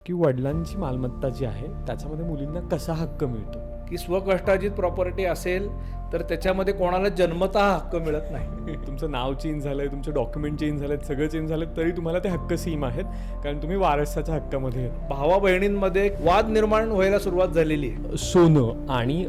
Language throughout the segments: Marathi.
की वडिलांची मालमत्ता जी आहे त्याच्यामध्ये मुलींना कसा हक्क मिळतो? की स्वकष्टार्जित प्रॉपर्टी असेल तर त्याच्यामध्ये कोणाला जन्मतः हक्क मिळत नाही. तुमचं नाव चेंज झालंय, तुमचे डॉक्युमेंट चेंज झालेत, सगळं चेंज झालं तरी तुम्हाला ते हक्क सेम आहेत, कारण तुम्ही वारसाच्या हक्कामध्ये आहेत. भावा बहिणींमध्ये वाद निर्माण व्हायला सुरुवात झालेली आहे. सोनं आणि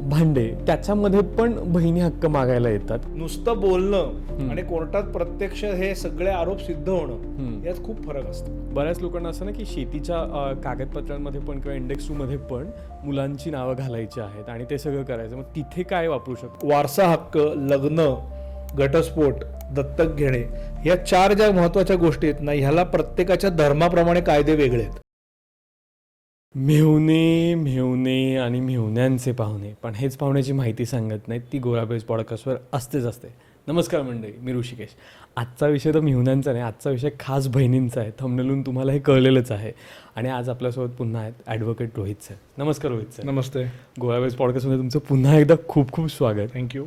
भांडे त्याच्यामध्ये पण बहिणी हक्क मागायला येतात. नुसतं बोलणं आणि कोर्टात प्रत्यक्ष हे सगळे आरोप सिद्ध होणं यात खूप फरक असतो. बऱ्याच लोकांना असं ना की शेतीच्या कागदपत्रांमध्ये पण किंवा इंडेक्स 2 मध्ये पण मुलांची नावं घालायची आहेत आणि ते सगळं करायचं. मग तिथे काय वापरू शकतो? वारसा हक्क, लग्न, घटस्फोट, दत्तक घेणे या 4 ज्या महत्वाच्या गोष्टी आहेत ना, ह्याला प्रत्येकाच्या धर्माप्रमाणे कायदे वेगळे आहेत. मेहुणे मेहुणे आणि मेहुण्यांचे पाहुणे, पण हेच पाहुण्याची माहिती सांगत नाहीत, ती गोराबेज पॉडकास्टवर असतेच असते. नमस्कार मंडळी, मी ऋषिकेश. आजचा विषय तर मेहुण्यांचा नाही, आजचा विषय खास बहिणींचा आहे. थंबनेलून तुम्हाला हे कळलेलंच आहे. आणि आज आपल्यासोबत पुन्हा आहेत ॲडव्होकेट रोहित सर. नमस्कार रोहित सर. नमस्ते. गोराबेज पॉडकास्टमध्ये तुमचं पुन्हा एकदा खूप खूप स्वागत. थँक्यू.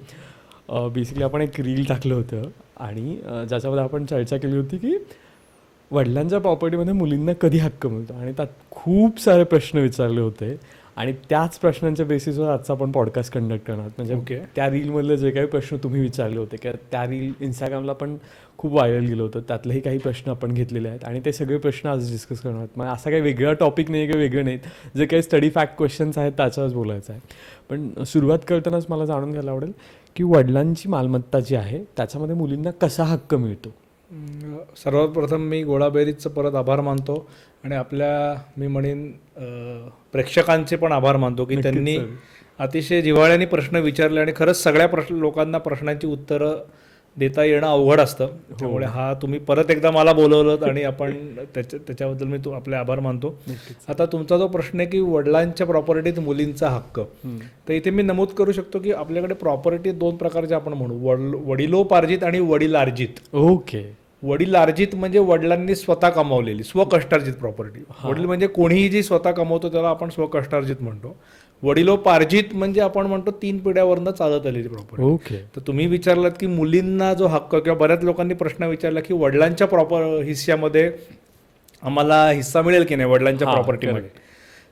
बेसिकली आपण एक रील टाकलं होतं आणि ज्याच्यामध्ये आपण चर्चा केली होती की वडिलांच्या प्रॉपर्टीमध्ये मुलींना कधी हक्क मिळतो, आणि त्यात खूप सारे प्रश्न विचारले होते आणि त्याच प्रश्नांच्या बेसिसवर आजचा आपण पॉडकास्ट कंडक्ट करणार. म्हणजे त्या रीलमधले जे काही प्रश्न तुम्ही विचारले होते किंवा त्या रील इंस्टाग्रामला पण खूप व्हायरल गेलं होतं, त्यातलेही काही प्रश्न आपण घेतलेले आहेत आणि ते सगळे प्रश्न आज डिस्कस करणार आहोत. मग असा काही वेगळा टॉपिक नाही किंवा वेगळे नाहीत, जे काही स्टडी फॅक्ट क्वेश्चन्स आहेत त्याच्यावरच बोलायचं आहे. पण सुरुवात करतानाच मला जाणून घ्यायला आवडेल की वडिलांची मालमत्ता जी आहे त्याच्यामध्ये मुलींना कसा हक्क मिळतो? सर्वात प्रथम मी गोळाबेरीजचं परत आभार मानतो आणि मी म्हणेन प्रेक्षकांचे पण आभार मानतो की त्यांनी अतिशय जिव्हाळ्याने प्रश्न विचारले. आणि खरंच सगळ्या लोकांना प्रश्नांची उत्तरं देता येणं अवघड असतं. त्यामुळे तुम्ही परत एकदा मला बोलवलं आणि आपण त्याच्याबद्दल मी आपले आभार मानतो. आता तुमचा जो प्रश्न आहे की वडिलांच्या प्रॉपर्टीत मुलींचा हक्क, तर इथे मी नमूद करू शकतो की आपल्याकडे प्रॉपर्टी 2 प्रकारचे आपण म्हणू, वडिलोपार्जित आणि वडिलार्जित. ओके. वडिलार्जित म्हणजे वडिलांनी स्वतः कमावलेली स्वकष्टार्जित प्रॉपर्टी. वडील म्हणजे कोणीही जी स्वतः कमवतो त्याला आपण स्वकष्टार्जित म्हणतो. वडिलोपार्जित म्हणजे आपण म्हणतो 3 पिढ्यावरनं चालत आलेली प्रॉपर्टी. ओके. तर तुम्ही विचारलात की मुलींना जो हक्क, किंवा बऱ्याच लोकांनी प्रश्न विचारला की वडिलांच्या हिस्स्यामध्ये आम्हाला हिस्सा मिळेल की नाही वडिलांच्या प्रॉपर्टीमध्ये.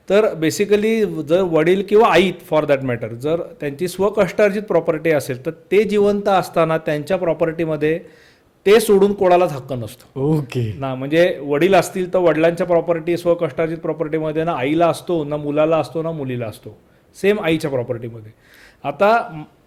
तर बेसिकली जर वडील किंवा आई फॉर दॅट मॅटर जर त्यांची स्वकष्टार्जित प्रॉपर्टी असेल तर ते जिवंत असताना त्यांच्या प्रॉपर्टीमध्ये ते सोडून कोणालाच हक्क नसतो. ओके ना, म्हणजे वडील असतील तर वडिलांच्या प्रॉपर्टी स्वकष्टार्जित प्रॉपर्टीमध्ये ना आईला असतो, ना मुलाला असतो, ना मुलीला असतो. सेम आईच्या प्रॉपर्टीमध्ये. आता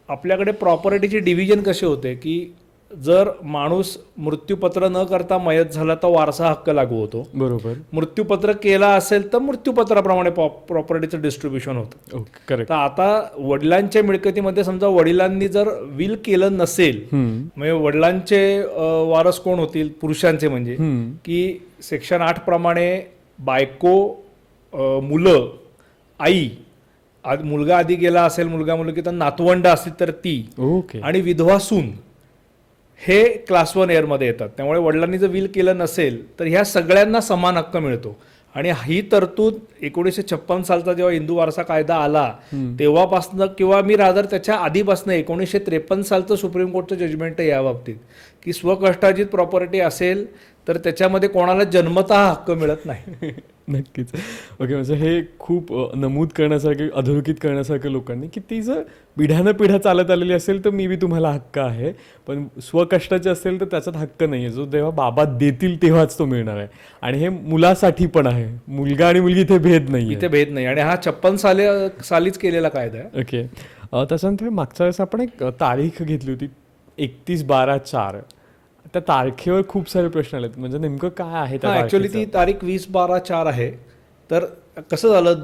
आपल्याकडे प्रॉपर्टीची डिव्हिजन कशी होते की जर माणूस मृत्यूपत्र न करता मयत झाला तर वारसा हक्क लागू होतो. बरोबर. मृत्यूपत्र केला असेल तर मृत्यूपत्राप्रमाणे प्रॉपर्टीचं डिस्ट्रीब्युशन होतं. Okay correct. तर आता वडिलांच्या मिळकतीमध्ये समजा वडिलांनी जर विल केलं नसेल, म्हणजे वडिलांचे वारस कोण होतील, पुरुषांचे, म्हणजे की सेक्शन 8 प्रमाणे बायको, मुलं, आई, मुलगा आधी गेला असेल, मुलगा मुलगी तर नातवंड असतील तर ती, ओके, आणि आणि विधवा सून हे क्लास 1 एअरमध्ये येतात. त्यामुळे वडिलांनी जर विल केलं नसेल तर ह्या सगळ्यांना समान हक्क मिळतो. आणि ही तरतूद 1956 सालचा जेव्हा हिंदू वारसा कायदा आला तेव्हापासनं, किंवा मी रादर त्याच्या आधीपासनं 1953 सालचं सुप्रीम कोर्टचं जजमेंट आहे या बाबतीत की स्वकष्टार्जित प्रॉपर्टी असेल तर त्याच्यामध्ये कोणाला जन्मतः हक्क मिळत नाही. नक्कीच. ओके, म्हणजे हे खूप नमूद करण्यासारखे, अधोरेखित करण्यासारखे लोकांनी की ती जर पिढ्यानं पिढ्या चालत आलेली असेल तर मी बी तुम्हाला हक्क आहे, पण स्वकष्टाचे असेल तर त्याच्यात हक्क नाही आहे. जो जेव्हा बाबा देतील तेव्हाच तो मिळणार आहे. आणि हे मुलासाठी पण आहे, मुलगा आणि मुलगी इथे भेद नाही, इथे भेद नाही. आणि हा 56 सालीच केलेला कायदा आहे. ओके. त्याच्यानंतर मागच्या वेळेस आपण एक तारीख घेतली होती 31/12/4. त्या तारखेवर खूप सारे प्रश्न आलेत, म्हणजे नेमकं काय आहे? ॲक्च्युली ती तारीख 20/12/4 आहे. तर कसं झालं,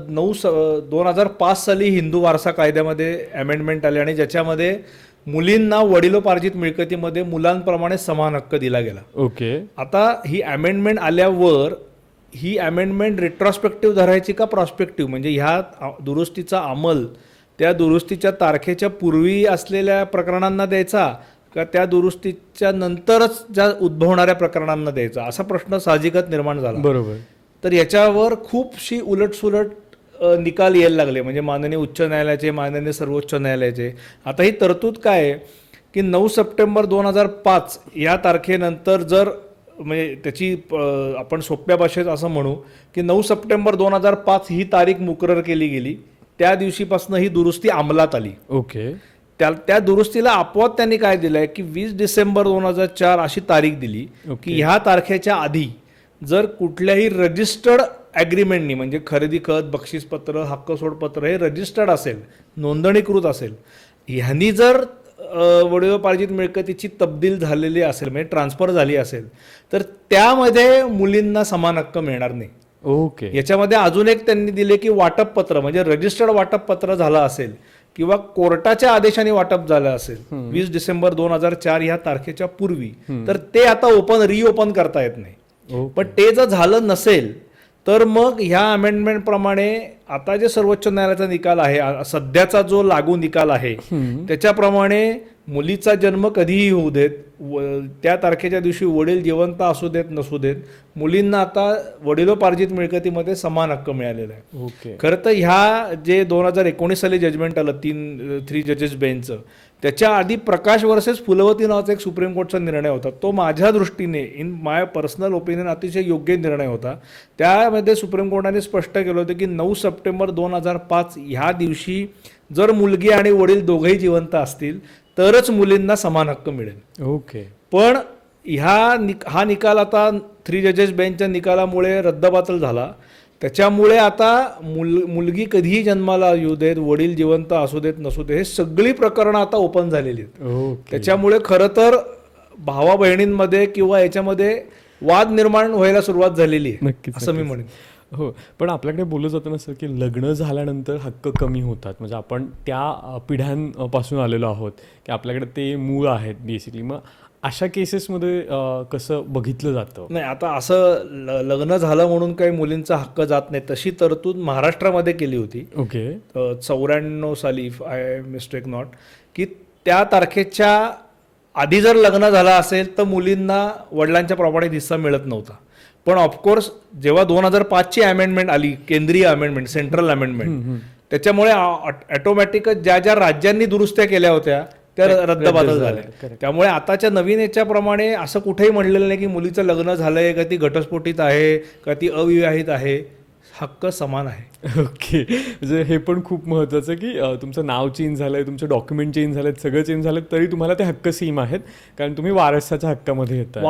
2005 साली हिंदू वारसा कायद्यामध्ये अमेंडमेंट आले आणि ज्याच्यामध्ये मुलींना वडिलोपार्जित मिळकतीमध्ये मुलांप्रमाणे समान हक्क दिला गेला. ओके. आता ही अमेंडमेंट आल्यावर ही अमेंडमेंट रिट्रॉस्पेक्टिव्ह धरायची का प्रॉस्पेक्टिव्ह, म्हणजे ह्या दुरुस्तीचा अंमल त्या दुरुस्तीच्या तारखेच्या पूर्वी असलेल्या प्रकरणांना द्यायचा का त्या दुरुस्तीच्या नंतरच ज्या उद्भवणाऱ्या प्रकरणांना द्यायचा, असा प्रश्न साहजिकच निर्माण झाला. बरोबर. तर याच्यावर खूपशी उलटसुलट निकाल यायला लागले, म्हणजे माननीय उच्च न्यायालयाचे, माननीय सर्वोच्च न्यायालयाचे. आता ही तरतूद काय आहे की 9 सप्टेंबर 2005 या तारखेनंतर जर म्हणजे त्याची आपण सोप्या भाषेत असं म्हणू की 9 सप्टेंबर 2005 ही तारीख मुकरर केली गेली. त्या दिवशीपासून ही दुरुस्ती अंमलात आली. ओके. त्या दुरुस्तीला आपोआप त्यांनी काय दिलंय की 20 डिसेंबर 2004 अशी तारीख दिली की ह्या तारखेच्या आधी जर कुठल्याही रजिस्टर्ड ॲग्रीमेंटनी म्हणजे खरेदी खत, बक्षीसपत्र, हक्क सोडपत्र हे रजिस्टर्ड असेल, नोंदणीकृत असेल, ह्यांनी जर वडिलोपार्जित मिळकतीची तब्दील झालेली असेल म्हणजे ट्रान्सफर झाली असेल तर त्यामध्ये मुलींना समान हक्क मिळणार नाही. ओके. याच्यामध्ये अजून एक त्यांनी दिले की वाटप पत्र म्हणजे रजिस्टर्ड वाटप पत्र झालं असेल किंवा कोर्टाच्या आदेशाने वाटप झालं असेल 20 डिसेंबर 2004 ह्या तारखेच्या पूर्वी तर ते आता रिओपन करता येत नाही. पण ते जर झालं नसेल तर मग ह्या अमेंडमेंट प्रमाणे आता जे सर्वोच्च न्यायालयाचा निकाल आहे, सध्याचा जो लागू निकाल आहे त्याच्याप्रमाणे मुलीचा जन्म कधीही होऊ देत, त्या तारखेच्या दिवशी वडील जिवंत असू देत नसू देत, मुलींना आता वडिलोपार्जित मिळकतीमध्ये समान हक्क मिळालेला आहे. ओके. खरं तर ह्या जे 2019 साली जजमेंट आलं 3 जजेस बेंचचं, त्याच्या आधी प्रकाश वर्सेस फुलवती नावाचा एक सुप्रीम कोर्टचा निर्णय होता. तो माझ्या दृष्टीने इन माय पर्सनल ओपिनियन अतिशय योग्य निर्णय होता. त्यामध्ये सुप्रीम कोर्टाने स्पष्ट केलं होतं की 9 सप्टेंबर 2005 ह्या दिवशी जर मुलगी आणि वडील दोघेही जिवंत असतील तरच मुलींना समान हक्क मिळेल. ओके. पण हा निकाल आता 3 जजेस बेंचच्या निकालामुळे रद्दबातल झाला. त्याच्यामुळे आता मुलगी कधीही जन्माला येऊ देत, वडील जिवंत असू देत नसू देत, हे सगळी प्रकरणं आता ओपन झालेली आहेत. ओके. त्याच्यामुळे खरं तर भावा बहिणींमध्ये किंवा याच्यामध्ये वाद निर्माण व्हायला सुरुवात झालेली आहे नक्कीच, असं मी नक्कीच. म्हणेन. हो, पण आपल्याकडे बोललं जातं ना सर की लग्न झाल्यानंतर हक्क कमी होतात. म्हणजे आपण त्या पिढ्यांपासून आलेलो आहोत की आपल्याकडे ते मूळ आहेत बेसिकली. मग अशा केसेसमध्ये कसं बघितलं जातं? नाही, आता असं लग्न झालं म्हणून काही मुलींचा हक्क जात नाही तशी तरतूद महाराष्ट्रामध्ये केली होती. ओके. 94 साली इफ आय मिस्टेक नॉट, की त्या तारखेच्या आधी जर लग्न झालं असेल तर मुलींना वडिलांच्या प्रॉपर्टीत हिस्सा मिळत नव्हता. पण ऑफकोर्स जेव्हा 2005ची अमेंडमेंट आली, केंद्रीय अमेंडमेंट, सेंट्रल अमेंडमेंट, त्याच्यामुळे ऑटोमॅटिकच ज्या ज्या राज्यांनी दुरुस्त्या केल्या होत्या त्या रद्दबातल झाल्या. त्यामुळे आताच्या नवीन याच्याप्रमाणे असं कुठेही म्हणलेलं नाही की मुलीचं लग्न झालंय का ती घटस्फोटित आहे का ती अविवाहित आहे, हक्क समान आहे. ओके. म्हणजे हे पण खूप महत्त्वाचं की तुमचं नाव चेंज झालंय, तुमचे डॉक्युमेंट चेंज झालेत, सगळं चेंज झालं तरी तुम्हाला ते हक्क सेम आहेत कारण तुम्ही वारसाच्या हक्कामध्ये येता.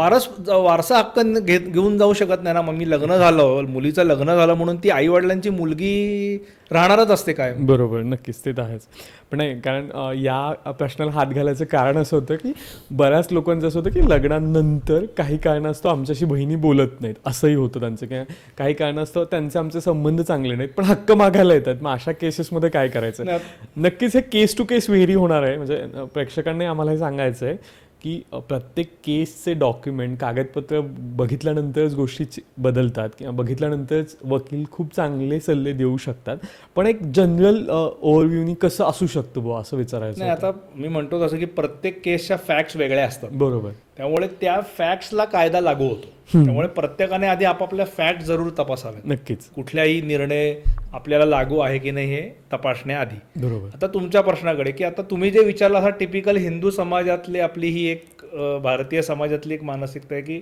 वारसा हक्क घेऊन जाऊ शकत नाही ना. मग मी लग्न झालं, मुलीचं लग्न झालं म्हणून ती आई वडिलांची मुलगी राहणारच असते काय? बरोबर, नक्कीच ते तर आहेच. पण नाही, कारण या प्रश्नाला हात घालायचं कारण असं होतं की बऱ्याच लोकांचं असं होतं की लग्नानंतर काही कारणास्तव आमच्याशी बहिणी बोलत नाहीत, असंही होतं त्यांचं. काही कारणास्तव त्यांचे आमचे संबंध चांगले नाहीत पण हक्क मागायला येतात. मग अशा केसेसमध्ये काय करायचं? नक्कीच हे केस टू केस व्हेरी होणार आहे. म्हणजे प्रेक्षकांनी आम्हाला हे सांगायचं आहे की प्रत्येक केसचे डॉक्युमेंट, कागदपत्र बघितल्यानंतरच गोष्टी बदलतात किंवा बघितल्यानंतरच वकील खूप चांगले सल्ले देऊ शकतात. पण एक जनरल ओव्हरव्ह्यूनी कसं असू शकतं बुवा असं विचारायचं. नाही, आता मी म्हणतो तसं की प्रत्येक केसच्या फॅक्ट्स वेगळ्या असतात. बरोबर. त्यामुळे त्या फॅक्ट्सला कायदा लागू होतो. त्यामुळे प्रत्येकाने आधी आपापल्या फॅक्ट जरूर तपासाव्यात. नक्कीच. कुठल्याही निर्णय आपल्याला लागू आहे की नाही हे तपासण्याआधी. बरोबर. आता तुमच्या प्रश्नाकडे की आता तुम्ही जे विचारला हा टिपिकल हिंदू समाजातली आपली ही एक भारतीय समाजातली एक मानसिकता आहे की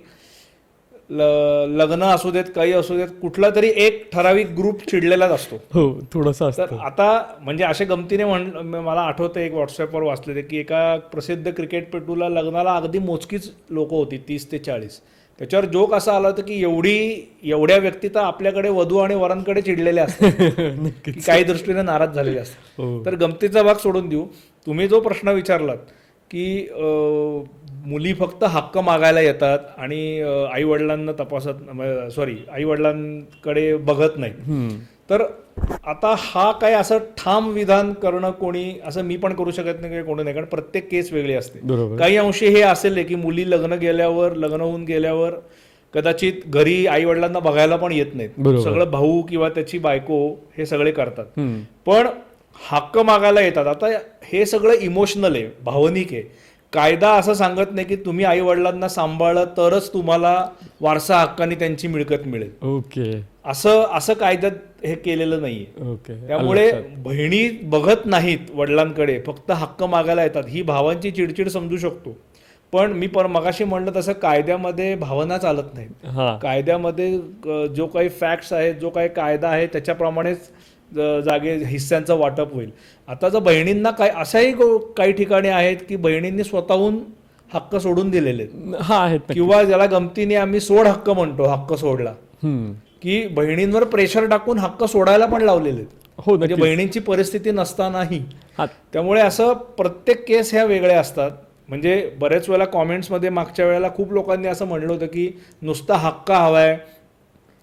लग्न असू देत, काही असू देत, कुठला तरी एक ठराविक ग्रुप चिडलेलाच असतो. हो, थोडंसं तर असतं. आता म्हणजे असे गमतीने मला आठवतं एक व्हॉट्सअपवर वाचले की एका प्रसिद्ध क्रिकेटपटूला लग्नाला अगदी मोजकीच लोक होती, 30 ते 40. त्याच्यावर जोक असा आला होता की एवढ्या व्यक्ती तर आपल्याकडे वधू आणि वरांकडे चिडलेल्या असतात की काही दृष्टीने नाराज झालेले असतात. तर गमतीचा भाग सोडून देऊ. तुम्ही जो प्रश्न विचारलात की मुली फक्त हक्क मागायला येतात आणि आईवडिलांकडे बघत नाही, तर आता हा काय असं ठाम विधान करणं कोणी असं मी पण करू शकत नाही कोणी नाही, कारण प्रत्येक केस वेगळी असते. काही अंशी हे असेल की मुली लग्न होऊन गेल्यावर कदाचित घरी आई वडिलांना बघायला पण येत नाहीत, सगळं भाऊ किंवा त्याची बायको हे सगळे करतात, पण हक्क मागायला येतात. आता हे सगळं इमोशनल आहे, भावनिक आहे. कायदा असं सांगत नाही की तुम्ही आई वडिलांना सांभाळलं तरच तुम्हाला वारसा हक्काने त्यांची मिळकत मिळेल. ओके. असं कायद्यात हे केलेलं नाहीये. ओके. त्यामुळे बहिणी बघत नाहीत वडिलांकडे, फक्त हक्क मागायला येतात. ही भावांची चिडचिड समजू शकतो, पण मी मगाशी म्हणलं तसं कायद्यामध्ये भावना चालत नाहीत. हां कायद्यामध्ये जो काही फॅक्ट्स आहेत, जो काही कायदा आहे त्याच्याप्रमाणेच जागे हिस्स्यांचं वाटप होईल. आता जर बहिणींना अशाही काही ठिकाणी आहेत की बहिणींनी स्वतःहून हक्क सोडून दिलेले आहेत. हां आहेत नक्की. किंवा ज्याला गमतीने आम्ही सोड हक्क म्हणतो, हक्क सोडला, हम्म. की बहिणींवर प्रेशर टाकून हक्क सोडायला पण लावलेले आहेत. हो म्हणजे नक्की. बहिणींची परिस्थिती नसतानाही. हां त्यामुळे असं प्रत्येक केस ह्या वेगळ्या असतात. म्हणजे बरेच वेळेला कॉमेंट्समध्ये मागच्या वेळेला खूप लोकांनी असं म्हणलं होतं की नुसता हक्क हवाय,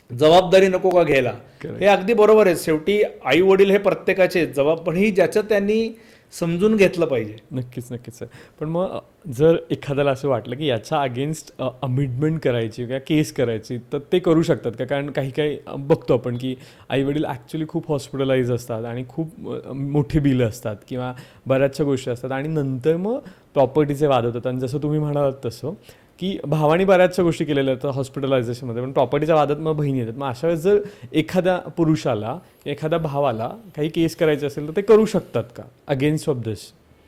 जबाबदारी नको का घ्यायला. Correct. हे अगदी बरोबर आहे. शेवटी आई वडील हे प्रत्येकाचे पण ही ज्याचं त्यांनी समजून घेतलं पाहिजे. नक्कीच नक्कीच सर. पण मग जर एखाद्याला असं वाटलं की याच्या अगेन्स्ट अमिटमेंट करायची किंवा केस करायची तर ते करू शकतात का? कारण काही काही बघतो आपण की आईवडील ॲक्च्युली खूप हॉस्पिटलाइज असतात आणि खूप मोठी बिलं असतात किंवा बऱ्याचशा गोष्टी असतात आणि नंतर मग प्रॉपर्टीचे वाद होतात. आणि जसं तुम्ही म्हणालात तसं की भावानी बऱ्याचशा गोष्टी केलेल्या आहेत हॉस्पिटलायझेशनमध्ये, पण प्रॉपर्टीच्या वादात मग बहिणी येतात. मग अशा वेळेस जर एखाद्या पुरुषाला एखाद्या भावाला काही केस करायचे असेल तर ते करू शकतात का अगेन्स्ट ऑफ दिस?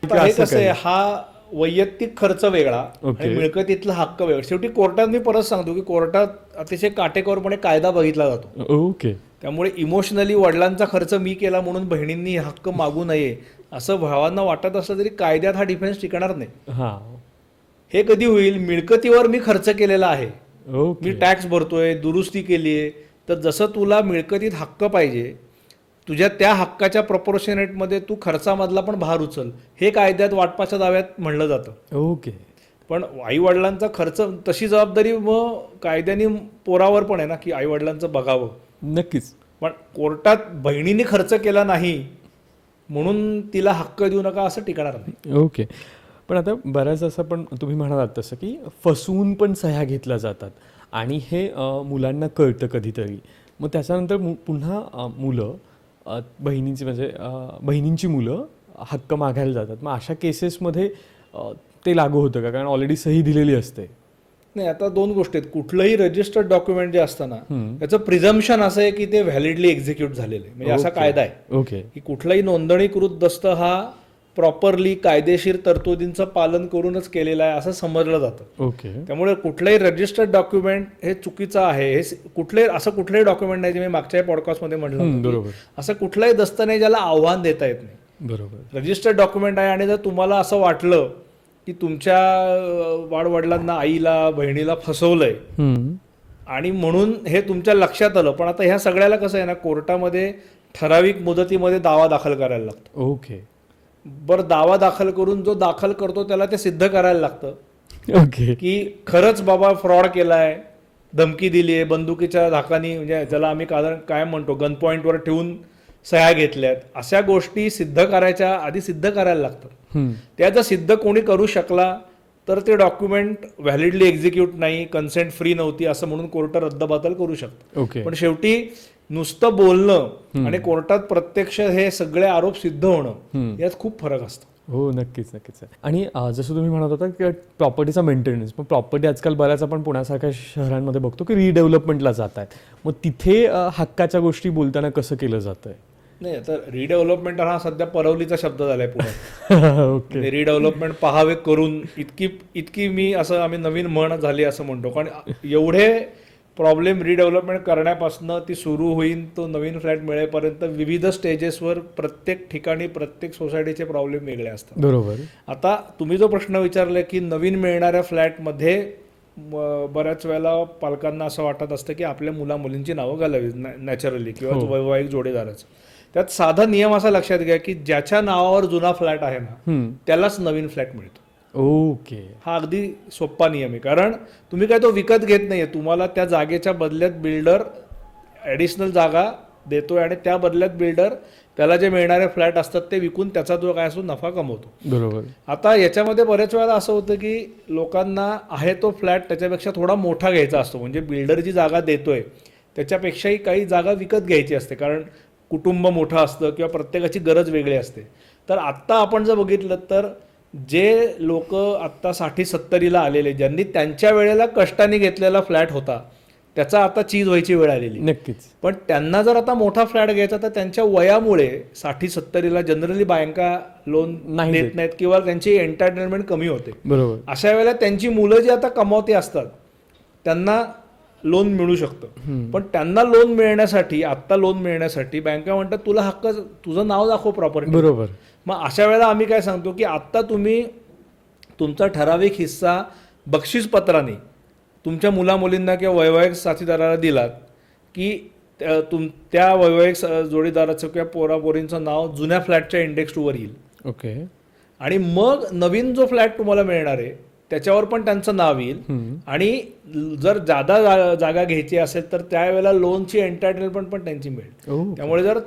आता हे कसं आहे, हा वैयक्तिक खर्च वेगळा Okay. आणि मिळकतीतला हक्क वेगळा. शेवटी कोर्टात मी परत सांगतो की कोर्टात अतिशय काटेकोरपणे कायदा बघितला जातो. ओके. त्यामुळे इमोशनली वडिलांचा खर्च मी केला म्हणून बहिणींनी हक्क मागू नये असं भावांना वाटत असलं तरी कायद्यात हा डिफेन्स टिकणार नाही. हां. हे कधी होईल? मिळकतीवर मी खर्च केलेला आहे, ओके. मी टॅक्स भरतोय, दुरुस्ती केली आहे, तर जसं तुला मिळकतीत हक्क पाहिजे तुझ्या त्या हक्काच्या प्रपोर्शनेटमध्ये तू खर्चामधला पण भार उचल, हे कायद्यात वाटपाच्या दाव्यात म्हणलं जातं. ओके. पण आई वडिलांचा खर्च तशी जबाबदारी मग कायद्याने पोरावर पण आहे ना की आई वडिलांचं बघावं. नक्कीच. पण कोर्टात बहिणीने खर्च केला नाही म्हणून तिला हक्क देऊ नका असं टिकणार नाही. ओके. पण आता बऱ्याच असं पण तुम्ही म्हणालात तसं की फसवून पण सह्या घेतल्या जातात आणि हे मुलांना कळतं कधीतरी. मग त्याच्यानंतर पुन्हा मुलं बहिणींची म्हणजे बहिणींची मुलं हक्क मागायला जातात. मग अशा केसेसमध्ये ते लागू होतं का? कारण ऑलरेडी सही दिलेली असते. नाही, आता दोन गोष्टी आहेत. कुठलंही रजिस्टर्ड डॉक्युमेंट जे असतं ना हम्म. त्याचं प्रिझम्पशन असं आहे की ते व्हॅलिडली एक्झिक्यूट झालेलं आहे. म्हणजे असा ओके. कायदा आहे ओके. की कुठलाही नोंदणीकृत दस्त हा प्रॉपरली कायदेशीर तरतुदींचं पालन करूनच केलेला आहे असं समजलं जातं. ओके. त्यामुळे कुठलंही रजिस्टर्ड डॉक्युमेंट हे चुकीचं आहे. हे कुठलंही डॉक्युमेंट नाही जे मी मागच्या पॉडकास्टमध्ये म्हटलं होतं की बरोबर. असं कुठलंही दस्त नाही ज्याला आव्हान देता येत नाही. बरोबर. रजिस्टर्ड डॉक्युमेंट आहे आणि जर तुम्हाला असं वाटलं की तुमच्या वाडवडिलांना, आईला, बहिणीला फसवलंय हम्म. आणि म्हणून हे तुमच्या लक्षात आलं, पण आता ह्या सगळ्याला कसं आहे ना, कोर्टामध्ये ठराविक मुदतीमध्ये दावा दाखल करायला लागतो. ओके. बरं, दावा दाखल करून जो दाखल करतो त्याला ते सिद्ध करायला लागतं ओके. की खरंच बाबा फ्रॉड केलाय, धमकी दिली आहे, बंदुकीच्या धाकानी, म्हणजे ज्याला आम्ही काय म्हणतो गन पॉईंटवर ठेवून सह्या घेतल्यात, अशा गोष्टी सिद्ध करायच्या आधी सिद्ध करायला लागतात. हम्म. त्या जर सिद्ध कोणी करू शकला तर ते डॉक्युमेंट व्हॅलिडली एक्झिक्यूट नाही, कन्सेंट फ्री नव्हती असं म्हणून कोर्ट रद्दबातल करू शकतं. ओके. पण शेवटी नुसतं बोलणं आणि कोर्टात प्रत्यक्ष हे सगळे आरोप सिद्ध होणं यात खूप फरक असतो. हो नक्कीच नक्कीच. आणि जसं तुम्ही म्हणत होता की प्रॉपर्टीचा मेंटेनन्स, मग प्रॉपर्टी आजकाल बऱ्याच आपण पुण्यासारख्या शहरांमध्ये बघतो की रिडेव्हलपमेंटला जात आहेत. मग तिथे हक्काच्या गोष्टी बोलताना कसं केलं जातं आहे? नाही, तर रिडेव्हलपमेंट हा सध्या परवलीचा शब्द झालाय पुढे. ओके. रिडेव्हलपमेंट पहावे करून इतकी मी असं आम्ही नवीन म्हण झाली असं म्हणतो. कारण एवढे प्रॉब्लेम रिडेव्हलपमेंट करण्यापासून ती सुरू होईल तो नवीन फ्लॅट मिळेपर्यंत विविध स्टेजेसवर प्रत्येक ठिकाणी प्रत्येक सोसायटीचे प्रॉब्लेम वेगळे असतात. बरोबर. आता तुम्ही जो प्रश्न विचारलाय की नवीन मिळणाऱ्या फ्लॅटमध्ये बऱ्याच वेळेला पालकांना असं वाटत असतं की आपल्या मुलींची नावं घालावी नॅचरली किंवा वैवाहिक जोडीदाराचं. त्यात साधा नियम असा लक्षात घ्या की ज्याच्या नावावर जुना फ्लॅट आहे ना त्यालाच नवीन फ्लॅट मिळतो. ओके. हा अगदी सोप्पा नियम आहे. कारण तुम्ही काय तो विकत घेत नाहीये, तुम्हाला त्या जागेच्या बदल्यात बिल्डर ॲडिशनल जागा देतोय आणि त्या बदल्यात बिल्डर त्याला जे मिळणारे फ्लॅट असतात ते विकून त्याचा जो काय असतो नफा कमवतो. बरोबर. आता याच्यामध्ये बऱ्याच वेळा असं होतं की लोकांना आहे तो फ्लॅट त्याच्यापेक्षा थोडा मोठा घ्यायचा असतो. म्हणजे बिल्डर जी जागा देतोय त्याच्यापेक्षाही काही जागा विकत घ्यायची असते, कारण कुटुंब मोठं असतं किंवा प्रत्येकाची गरज वेगळी असते. तर आत्ता आपण जर बघितलं तर जे लोक आत्ता 60-70ला आलेले, ज्यांनी त्यांच्या वेळेला कष्टाने घेतलेला फ्लॅट होता त्याचा आता चीज व्हायची वेळ आलेली. नक्कीच. पण त्यांना जर आता मोठा फ्लॅट घ्यायचा तर त्यांच्या वयामुळे 60-70ला जनरली बँका लोन नाही देत देत. नाहीत किंवा त्यांची एंटरटेनमेंट कमी होते. बरोबर. अशा वेळेला त्यांची मुलं जी आता कमावते असतात त्यांना लोन मिळू शकतं. पण त्यांना लोन मिळण्यासाठी, आत्ता लोन मिळण्यासाठी बँका म्हणतात तुला हक्क, तुझं नाव दाखव प्रॉपर्टी. बरोबर. मग अशा वेळेला आम्ही काय सांगतो की आत्ता तुम्ही तुमचा ठराविक हिस्सा बक्षीसपत्राने तुमच्या मुलामुलींना किंवा वैवाहिक साथीदाराला दिलात की त्या वैवाहिक जोडीदाराचं किंवा पोरापोरींचं नाव जुन्या फ्लॅटच्या इंडेक्स 2 वर येईल. ओके. आणि मग नवीन जो फ्लॅट तुम्हाला मिळणार आहे त्याच्यावर पण त्यांचं नाव येईल. आणि जर जादा जागा घ्यायची असेल तर त्यावेळेला लोनची एंटरटेनमेंट पण त्यांची मिळेल. त्यामुळे जर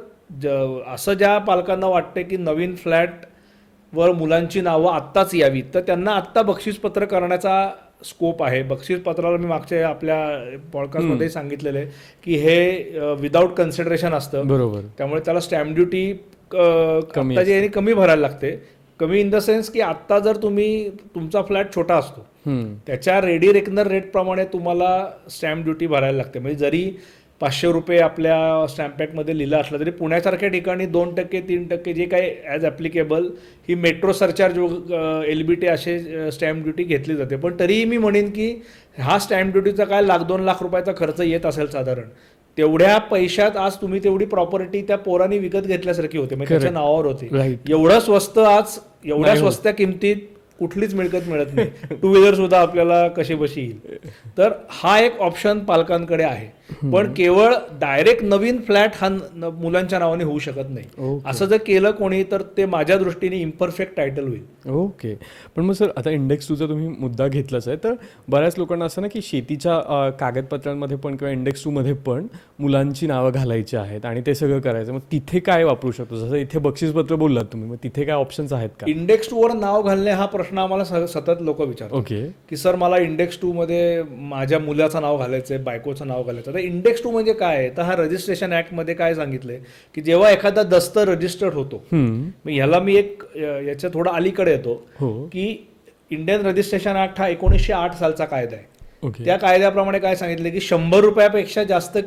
असं ज्या पालकांना वाटते की नवीन फ्लॅटवर मुलांची नावं आत्ताच यावीत तर त्यांना आत्ता बक्षीसपत्र करण्याचा स्कोप आहे. बक्षीसपत्राला मी मागच्या आपल्या पॉडकास्टमध्ये सांगितलेलं आहे की हे विदाऊट कन्सिडरेशन असतं. बरोबर. त्यामुळे त्याला स्टॅम्प ड्युटी कमी भरायला लागते. कमी इन द सेन्स की आत्ता जर तुमचा फ्लॅट छोटा असतो त्याच्या रेडी रेकनर रेट प्रमाणे तुम्हाला स्टॅम्प ड्युटी भरायला लागते. म्हणजे जरी 500 रुपये आपल्या स्टॅम्प पॅकमध्ये लिहिलं असलं तरी पुण्यासारख्या ठिकाणी 2%, 3% जे काही ॲज ॲप्लिकेबल ही मेट्रो सरचार्ज LBT असे स्टॅम्प ड्युटी घेतली जाते. पण तरीही मी म्हणेन की हा स्टॅम्प ड्युटीचा काय 1,00,000-2 लाख रुपयाचा खर्च येत असेल साधारण. तेवढ्या पैशात आज तुम्ही तेवढी प्रॉपर्टी त्या पोरांनी विकत घेतल्यासारखी होते, म्हणजे त्याच्या नावावर होते. एवढं स्वस्त आज एवढ्या स्वस्त्या किमतीत कुठलीच मिळकत मिळत नाही. 2 व्हीलर सुद्धा आपल्याला कशी बशी येईल. तर हा एक ऑप्शन पालकांकडे आहे. पण केवळ डायरेक्ट नवीन फ्लॅट हा मुलांच्या नावाने होऊ शकत नाही. असं जर केलं कोणी तर ते माझ्या दृष्टीने इम्परफेक्ट टायटल होईल. ओके. पण मग सर आता इंडेक्स 2चा तुम्ही मुद्दा घेतलाच आहे तर बऱ्याच लोकांना असं ना की शेतीच्या कागदपत्रांमध्ये पण किंवा इंडेक्स 2 मध्ये पण मुलांची नावं घालायची आहेत आणि ते सगळं करायचं. मग तिथे काय वापरू शकतो? जसं इथे बक्षीसपत्र बोललात तुम्ही, मग तिथे काय ऑप्शन्स आहेत का? इंडेक्स 2 वर नाव घालणे हा प्रश्न आम्हाला सतत लोक विचारतात. ओके. की सर मला इंडेक्स 2 मध्ये माझ्या मुलाचं नाव घालायचंय, बायकोचं नाव घालायचं. तर इंडेक्स 2 म्हणजे काय आहे? तर हा रजिस्ट्रेशन ऍक्ट मध्ये काय सांगितलंय की जेव्हा एखादा दस्त रजिस्टर्ड होतो, मग ह्याला मी याच्या थोडा अलीकडे येतो की इंडियन रजिस्ट्रेशन ऍक्ट हा 1908 सालचा कायदा आहे. त्या कायद्याप्रमाणे काय सांगितलं की 100 रुपयापेक्षा जास्त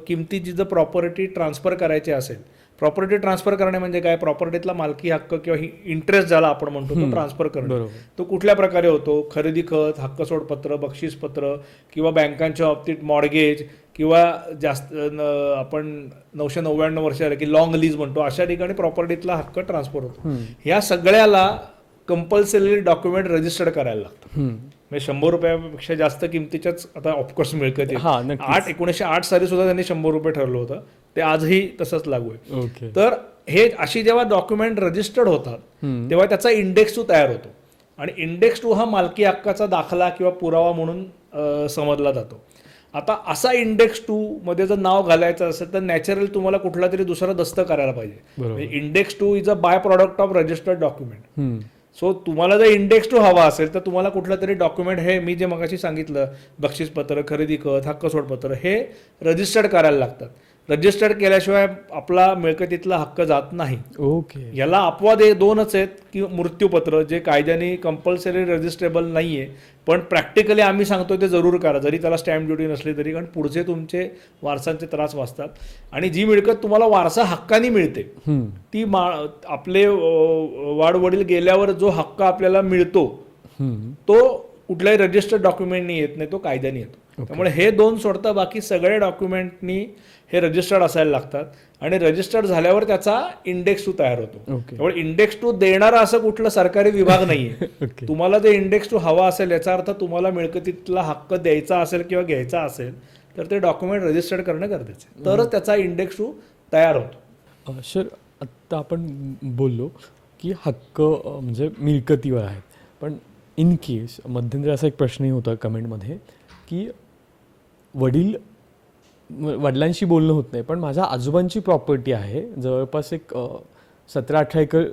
किमतीची जर प्रॉपर्टी ट्रान्सफर करायची असेल, प्रॉपर्टी ट्रान्सफर करणे म्हणजे काय? प्रॉपर्टीतला मालकी हक्क किंवा इंटरेस्ट ज्याला आपण म्हणतो तो ट्रान्सफर करणे. तो कुठल्या प्रकारे होतो? खरेदी खत, हक्क सोडपत्र, बक्षीसपत्र किंवा बँकांच्या बाबतीत मॉर्गेज किंवा जास्त आपण 999 वर्ष आले की लॉंग लीज म्हणतो, अशा ठिकाणी प्रॉपर्टीतला हक्क ट्रान्सफर होतो. ह्या सगळ्याला कंपल्सरी डॉक्युमेंट रजिस्टर्ड करायला लागतं. म्हणजे 100 रुपयापेक्षा जास्त किमतीच्याच आता ऑफकोर्स मिळकत 1908 साली सुद्धा त्यांनी 100 रुपये ठरलं होतं, ते आजही तसंच लागू आहे. तर हे अशी जेव्हा डॉक्युमेंट रजिस्टर्ड होतात तेव्हा त्याचा इंडेक्स 2 तयार होतो. आणि इंडेक्स 2 हा मालकी हक्काचा दाखला किंवा पुरावा म्हणून समजला जातो. आता असा इंडेक्स 2 मध्ये जर नाव घालायचं असेल तर नॅचरल तुम्हाला कुठला तरी दुसरा दस्त करायला पाहिजे. Index 2 is a bye product of registered document. So तुम्हाला जर इंडेक्स 2 हवा असेल तर तुम्हाला कुठलं तरी डॉक्युमेंट, हे मी जे मगाशी सांगितलं बक्षीसपत्र, खरेदी खत, हक्क सोडपत्र, हे रजिस्टर्ड करायला लागतात. रजिस्टर्ड केल्याशिवाय आपला मिळकतीतला हक्क जात नाही. ओके. याला अपवाद 2च आहेत की मृत्यूपत्र, जे कायद्याने कंपल्सरी रजिस्ट्रेबल नाहीये, पण प्रॅक्टिकली आम्ही सांगतो ते जरूर करा, जरी त्याला स्टॅम्प ड्युटी नसली तरी, कारण पुढचे तुमचे वारसांचे त्रास वाचतात. आणि जी मिळकत तुम्हाला वारसा हक्काने मिळते ती आपले वाडवडील गेल्यावर जो हक्क आपल्याला मिळतो तो कुठल्याही रजिस्टर्ड डॉक्युमेंटनी येत नाही, तो कायद्याने येतो. त्यामुळे हे 2 सोडता बाकी सगळे डॉक्युमेंटनी हे रजिस्टर्ड असायला लागतात. आणि रजिस्टर्ड झाल्यावर त्याचा इंडेक्स 2 तयार होतो. त्यामुळे इंडेक्स 2 देणारा असं कुठलं सरकारी विभाग नाहीये. तुम्हाला जर इंडेक्स 2 हवा असेल, याचा अर्थ तुम्हाला मिळकतीतला हक्क द्यायचा असेल किंवा घ्यायचा असेल तर ते डॉक्युमेंट रजिस्टर्ड करणं गरजेचं आहे, तरच त्याचा इंडेक्स 2 तयार होतो. सर आत्ता आपण बोललो की हक्क म्हणजे मिळकतीवर आहेत, पण इन केस मध्यंतरी असा एक प्रश्नही होता कमेंटमध्ये की वडिलांशी बोलणं होत नाही, पण माझ्या आजोबांची प्रॉपर्टी आहे, जवळपास एक 17-18 एकर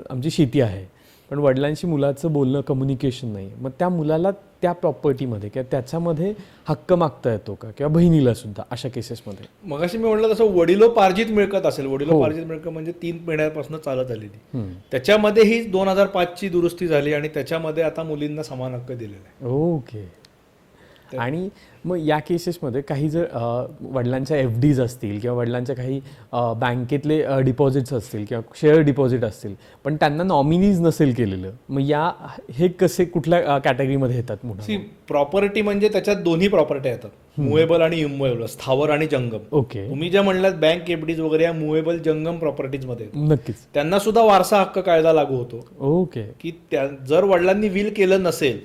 आमची शेती आहे, पण वडिलांशी मुलाचं बोलणं, कम्युनिकेशन नाही. मग त्या मुलाला त्या प्रॉपर्टीमध्ये किंवा त्याच्यामध्ये हक्क मागता येतो का, किंवा बहिणीला सुद्धा अशा केसेसमध्ये? मगाशी मी म्हटलं तसं वडिलोपार्जित मिळकत असेल, वडिलोपार्जित मिळकत म्हणजे 3 पिढ्यांपासून चालत आलेली, त्याच्यामध्ये ही 2005 ची दुरुस्ती झाली आणि त्याच्यामध्ये आता मुलींना समान हक्क दिलेला आहे. ओके. आणि मग या केसेसमध्ये काही जर वडिलांच्या FDs असतील किंवा वडिलांच्या काही बँकेतले डिपॉझिट्स असतील किंवा शेअर डिपॉझिट असतील पण त्यांना नॉमिनीज नसेल केलेलं, मग हे कसे कुठल्या कॅटेगरीमध्ये येतात म्हणून? सी प्रॉपर्टी म्हणजे त्याच्यात दोन्ही प्रॉपर्टी येतात, मुवेबल आणि इमुवेबल, स्थावर आणि जंगम. ओके, तुम्ही ज्या म्हणलात बँक FDs वगैरे या मुवेबल जंगम प्रॉपर्टीज मध्ये येतात. नक्कीच. त्यांना सुद्धा वारसा हक्क कायदा लागू होतो ओके. की जर वडिलांनी विल केलं नसेल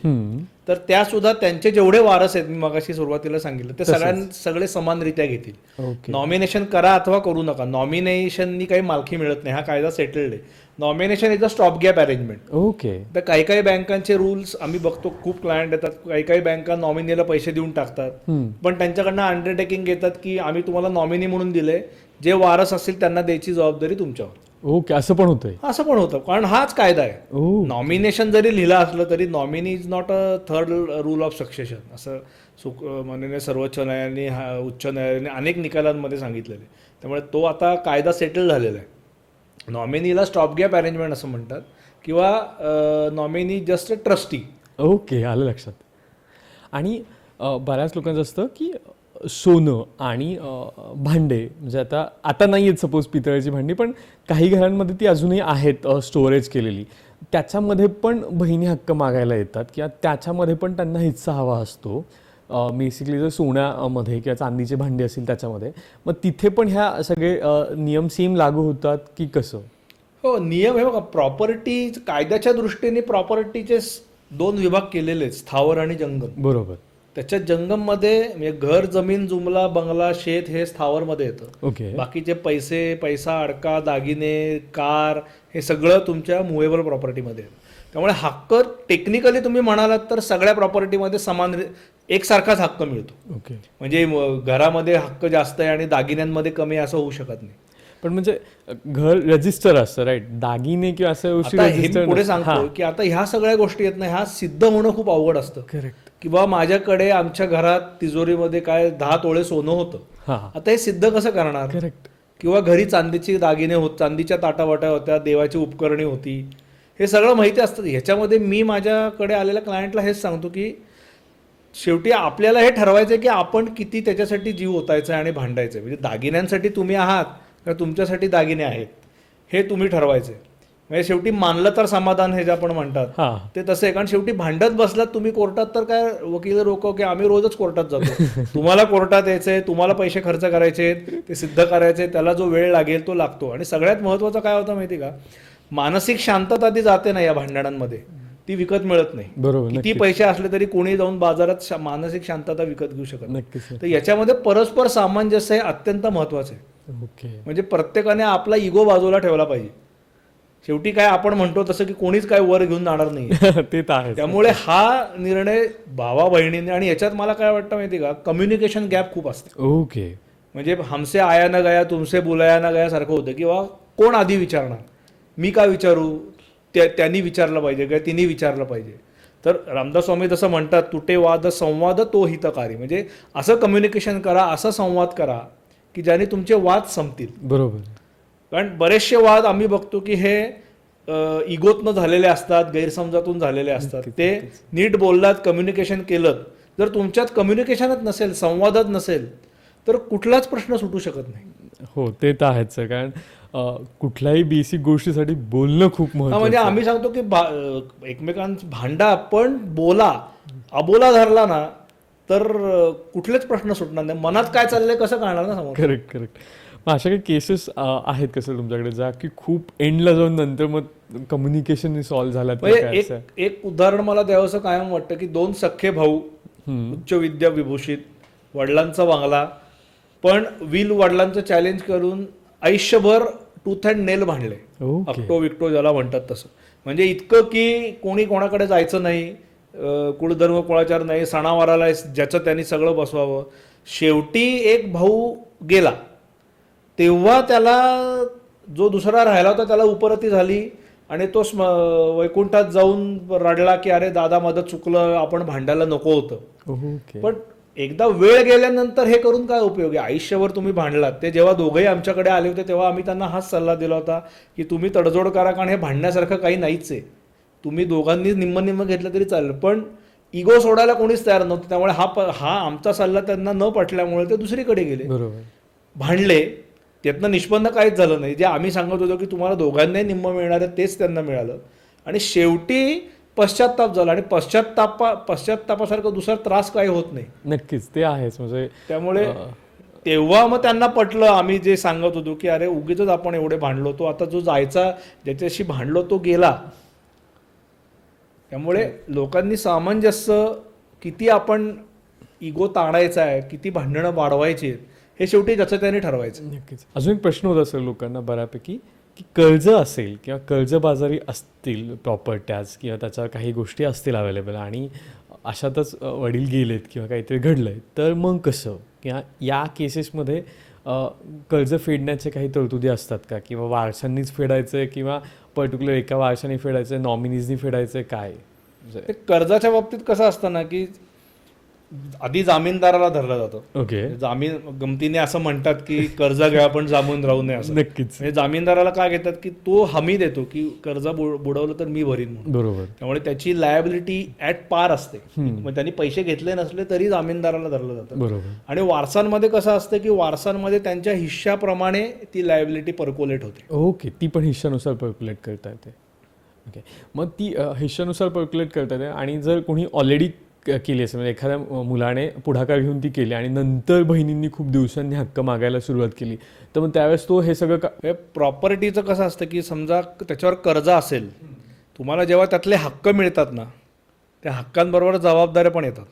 तर त्या सुद्धा त्यांचे जेवढे वारस आहेत, मी मगाशी सुरुवातीला सांगितलं, ते सगळे समानरित्या घेतील. ओके. नॉमिनेशन करा अथवा करू नका, नॉमिनेशननी काही मालकी मिळत नाही, हा कायदा सेटल्ड आहे. Nomination is a stop gap arrangement. Okay. तर काही काही बँकांचे रूल्स आम्ही बघतो, खूप क्लायंट येतात, काही काही बँका नॉमिनीला पैसे देऊन टाकतात, पण त्यांच्याकडनं अंडरटेकिंग घेतात की आम्ही तुम्हाला नॉमिनी म्हणून दिले, जे वारस असतील त्यांना द्यायची जबाबदारी तुमच्यावर. ओके, असं पण होतंय? असं पण होतं, कारण हाच कायदा आहे. ओ, नॉमिनेशन जरी लिहिलं असलं तरी nominee is not a third rule of succession, असं माननीय सर्वोच्च न्यायालयाने उच्च न्यायालयाने अनेक निकालांमध्ये सांगितलेले. त्यामुळे तो आता कायदा सेटल झालेला आहे. नॉमिनीला स्टॉप गॅप अरेंजमेंट असं म्हणतात किंवा nominee just a trustee. Okay, आलं लक्षात. आणि बऱ्याच लोकांचं असतं की सोनं आणि भांडे, म्हणजे आता नाही आहेत सपोज पितळेची भांडी, पण काही घरांमध्ये ती अजूनही आहेत स्टोरेज केलेली, त्याच्यामध्ये पण बहिणी हक्क मागायला येतात किंवा त्याच्यामध्ये पण त्यांना हिस्सा हवा असतो. बेसिकली जर सोन्यामध्ये किंवा चांदीचे भांडे असतील त्याच्यामध्ये, मग तिथे पण ह्या सगळे नियम सेम लागू होतात की कसं? हो, नियम हे बघा, प्रॉपर्टी कायद्याच्या दृष्टीने प्रॉपर्टीचे 2 विभाग केलेले आहेत, स्थावर आणि जंगम. बरोबर. त्याच्यात जंगममध्ये म्हणजे घर, जमीन, जुमला, बंगला, शेत हे स्थावरमध्ये येतं. ओके. बाकीचे पैसा, अडका, दागिने, कार हे सगळं तुमच्या मुवेबल प्रॉपर्टीमध्ये येतं. त्यामुळे हक्क टेक्निकली तुम्ही म्हणालात तर सगळ्या प्रॉपर्टीमध्ये समान एकसारखाच हक्क मिळतो. ओके. म्हणजे घरामध्ये हक्क जास्त आहे आणि दागिन्यांमध्ये कमी असं होऊ शकत नाही. पण म्हणजे घर रजिस्टर असतं, राईट? दागिने किंवा असं आता हे मी पुढे सांगतो की आता ह्या सगळ्या गोष्टी येत नाही, ह्या सिद्ध होणं खूप अवघड असतं. करेक्ट. किंवा माझ्याकडे आमच्या घरात तिजोरीमध्ये काय 10 तोळे सोनं होतं, हां, आता हे सिद्ध कसं करणार? करेक्ट. किंवा घरी चांदीची दागिने चांदीच्या ताटावाट्या होत्या, देवाची उपकरणे होती, हे सगळं माहिती असतं. ह्याच्यामध्ये मी माझ्याकडे आलेल्या क्लायंटला हेच सांगतो की शेवटी आपल्याला हे ठरवायचं की आपण किती त्याच्यासाठी जीव ओतायचा आणि भांडायचं. म्हणजे दागिन्यांसाठी तुम्ही आहात का तुमच्यासाठी दागिने आहेत हे तुम्ही ठरवायचे. म्हणजे शेवटी मानलं तर समाधान हे जे आपण म्हणतात हां, ते तसं आहे. कारण शेवटी भांडत बसलात तुम्ही कोर्टात तर काय वकील रोको की आम्ही रोजच कोर्टात जातो. तुम्हाला कोर्टात यायचंय, तुम्हाला पैसे खर्च करायचे, ते सिद्ध करायचे, त्याला जो वेळ लागेल तो लागतो. आणि सगळ्यात महत्त्वाचं काय होतं माहिती का, मानसिक शांतता ती जाते ना या भांडणांमध्ये, ती विकत मिळत नाही. बरोबर. किती नक्कीच. पैसे असले तरी कोणी जाऊन बाजारात मानसिक शांतता विकत घेऊ शकत नाही. नक्कीच. तर याच्यामध्ये परस्पर सामंजस्य हे अत्यंत महत्त्वाचं आहे. ओके. म्हणजे प्रत्येकाने आपला इगो बाजूला ठेवला पाहिजे. शेवटी काय आपण म्हणतो तसं की कोणीच काय वर घेऊन जाणार नाही. ते तर आहे. त्यामुळे हा निर्णय भावा बहिणीने, आणि याच्यात मला काय वाटतं माहिती का, कम्युनिकेशन गॅप खूप असतं. ओके. म्हणजे हमसे आया ना गया तुमसे बुलाया ना गया सारखं होतं. किंवा कोण आधी विचारणार, मी का विचारू, त्यांनी विचारलं पाहिजे किंवा तिने विचारलं पाहिजे. तर रामदास स्वामी जसं म्हणतात, तुटे वाद संवाद तो हितकारी. म्हणजे असं कम्युनिकेशन करा, असा संवाद करा की ज्याने तुमचे वाद संपतील. बरोबर. कारण बरेचसे वाद आम्ही बघतो की हे इगोतनं झालेले असतात, गैरसमजातून झालेले असतात. ते नीट बोललात, कम्युनिकेशन केलं, जर तुमच्यात कम्युनिकेशनच नसेल, संवादच नसेल, तर कुठलाच प्रश्न सुटू शकत नाही. हो, ते तर आहेच सर. कारण कुठल्याही बेसिक गोष्टीसाठी बोलणं खूप महत्त्वाचं. म्हणजे आम्ही सांगतो की एकमेकांचं भांडा, पण बोला. अबोला धरला ना तर कुठलेच प्रश्न सुटणार नाही. मनात काय चाललंय कसं कळणार ना समोर. Correct, correct. मग अशा काही केसेस आहेत कसं तुमच्याकडे, ज्या की खूप एंडला जाऊन नंतर मग कम्युनिकेशन सॉल्व्ह झालं? म्हणजे एक उदाहरण मला द्यावंसं कायम वाटतं की 2 सख्खे भाऊ, उच्च विद्या विभूषित, वडिलांचा बंगला, पण वडिलांचं चॅलेंज करून आयुष्यभर टूथ अँड नेल भांडले. अपटो विकटो ज्याला म्हणतात तसं. म्हणजे इतकं की कोणी कोणाकडे जायचं नाही, कुळधर्म कुळाचार नाही, सणावाराला ज्याचं त्यांनी सगळं बसवावं. शेवटी एक भाऊ गेला तेव्हा त्याला जो दुसरा राहिला होता त्याला उपरती झाली आणि तो वैकुंठात जाऊन रडला की अरे दादा माझं चुकलं, आपण भांडायला नको होतं. पण एकदा वेळ गेल्यानंतर हे करून काय उपयोग आहे? आयुष्यभर तुम्ही भांडलात. ते जेव्हा दोघंही आमच्याकडे आले होते तेव्हा आम्ही त्यांना हाच सल्ला दिला होता की तुम्ही तडजोड करा, कारण हे भांडण्यासारखं काही नाहीच आहे. तुम्ही दोघांनी निम्म घेतलं तरी चालेल, पण इगो सोडायला कोणीच तयार नव्हतं. त्यामुळे हा आमचा सल्ला त्यांना न पटल्यामुळे ते दुसरीकडे गेले, बरोबर. भांडले. त्यातनं निष्पन्न काहीच झालं नाही. जे आम्ही सांगत होतो की तुम्हाला दोघांनाही निम्म मिळणार आहे तेच त्यांना मिळालं. आणि शेवटी पश्चात्ताप झाला. आणि पश्चात्तापासारखं दुसरा त्रास काही होत नाही. नक्कीच ते आहेच. म्हणजे त्यामुळे तेव्हा मग त्यांना पटलं आम्ही जे सांगत होतो की अरे उगीच आपण एवढे भांडलो, तो आता जो जायचा ज्याच्याशी भांडलो तो गेला. त्यामुळे लोकांनी सामंजस्य, किती आपण इगो ताणायचा आहे, किती भांडणं वाढवायची आहेत, हे शेवटी ज्याचं त्याने ठरवायचं. नक्कीच. अजून एक प्रश्न होत असेल लोकांना बऱ्यापैकी की कर्ज असेल किंवा कर्जबाजारी असतील प्रॉपर्ट्याज किंवा त्याच्या काही गोष्टी असतील अवेलेबल आणि अशातच वडील गेलेत किंवा काहीतरी घडलंय, तर मग कसं? किंवा या केसेसमध्ये कर्ज फेडण्याचे काही तरतुदी असतात का? किंवा वारसांनीच फेडायचं आहे किंवा पर्टिक्युलर एका वारशाने फेडायचं आहे, नॉमिनीजनी फेडायचं आहे, काय? ते कर्जाच्या बाबतीत कसं असतं ना की आधी जामीनदाराला धरलं जातं. ओके. जामीन गमतीने असं म्हणतात की कर्ज घ्या पण जामीन राहू नये असं. नक्कीच. म्हणजे जामीनदाराला काय घेतात की तो हमी देतो की कर्ज बुडवलं तर मी भरीन म्हणून. बरोबर. त्यामुळे त्याची लायबिलिटी ॲट पार असते. मग त्यांनी पैसे घेतले नसले तरी जामीनदाराला धरलं जातं. बरोबर. आणि वारसांमध्ये कसं असतं की वारसांमध्ये त्यांच्या हिश्श्याप्रमाणे ती लायबिलिटी पर्क्युलेट होते. ओके. ती पण हिश्श्यानुसार पर्क्युलेट करता येते. ओके. मग ती हिश्श्यानुसार पर्क्युलेट करता येते. आणि जर कोणी ऑलरेडी केली असेल, म्हणजे एखाद्या मुलाने पुढाकार घेऊन ती केली आणि नंतर बहिणींनी खूप दिवसांनी हक्क मागायला सुरुवात केली, तर मग त्यावेळेस तो हे सगळं प्रॉपर्टीचं कसं असतं की समजा त्याच्यावर कर्ज असेल, तुम्हाला जेव्हा त्यातले हक्क मिळतात ना, त्या हक्कांबरोबर जबाबदाऱ्या पण येतात.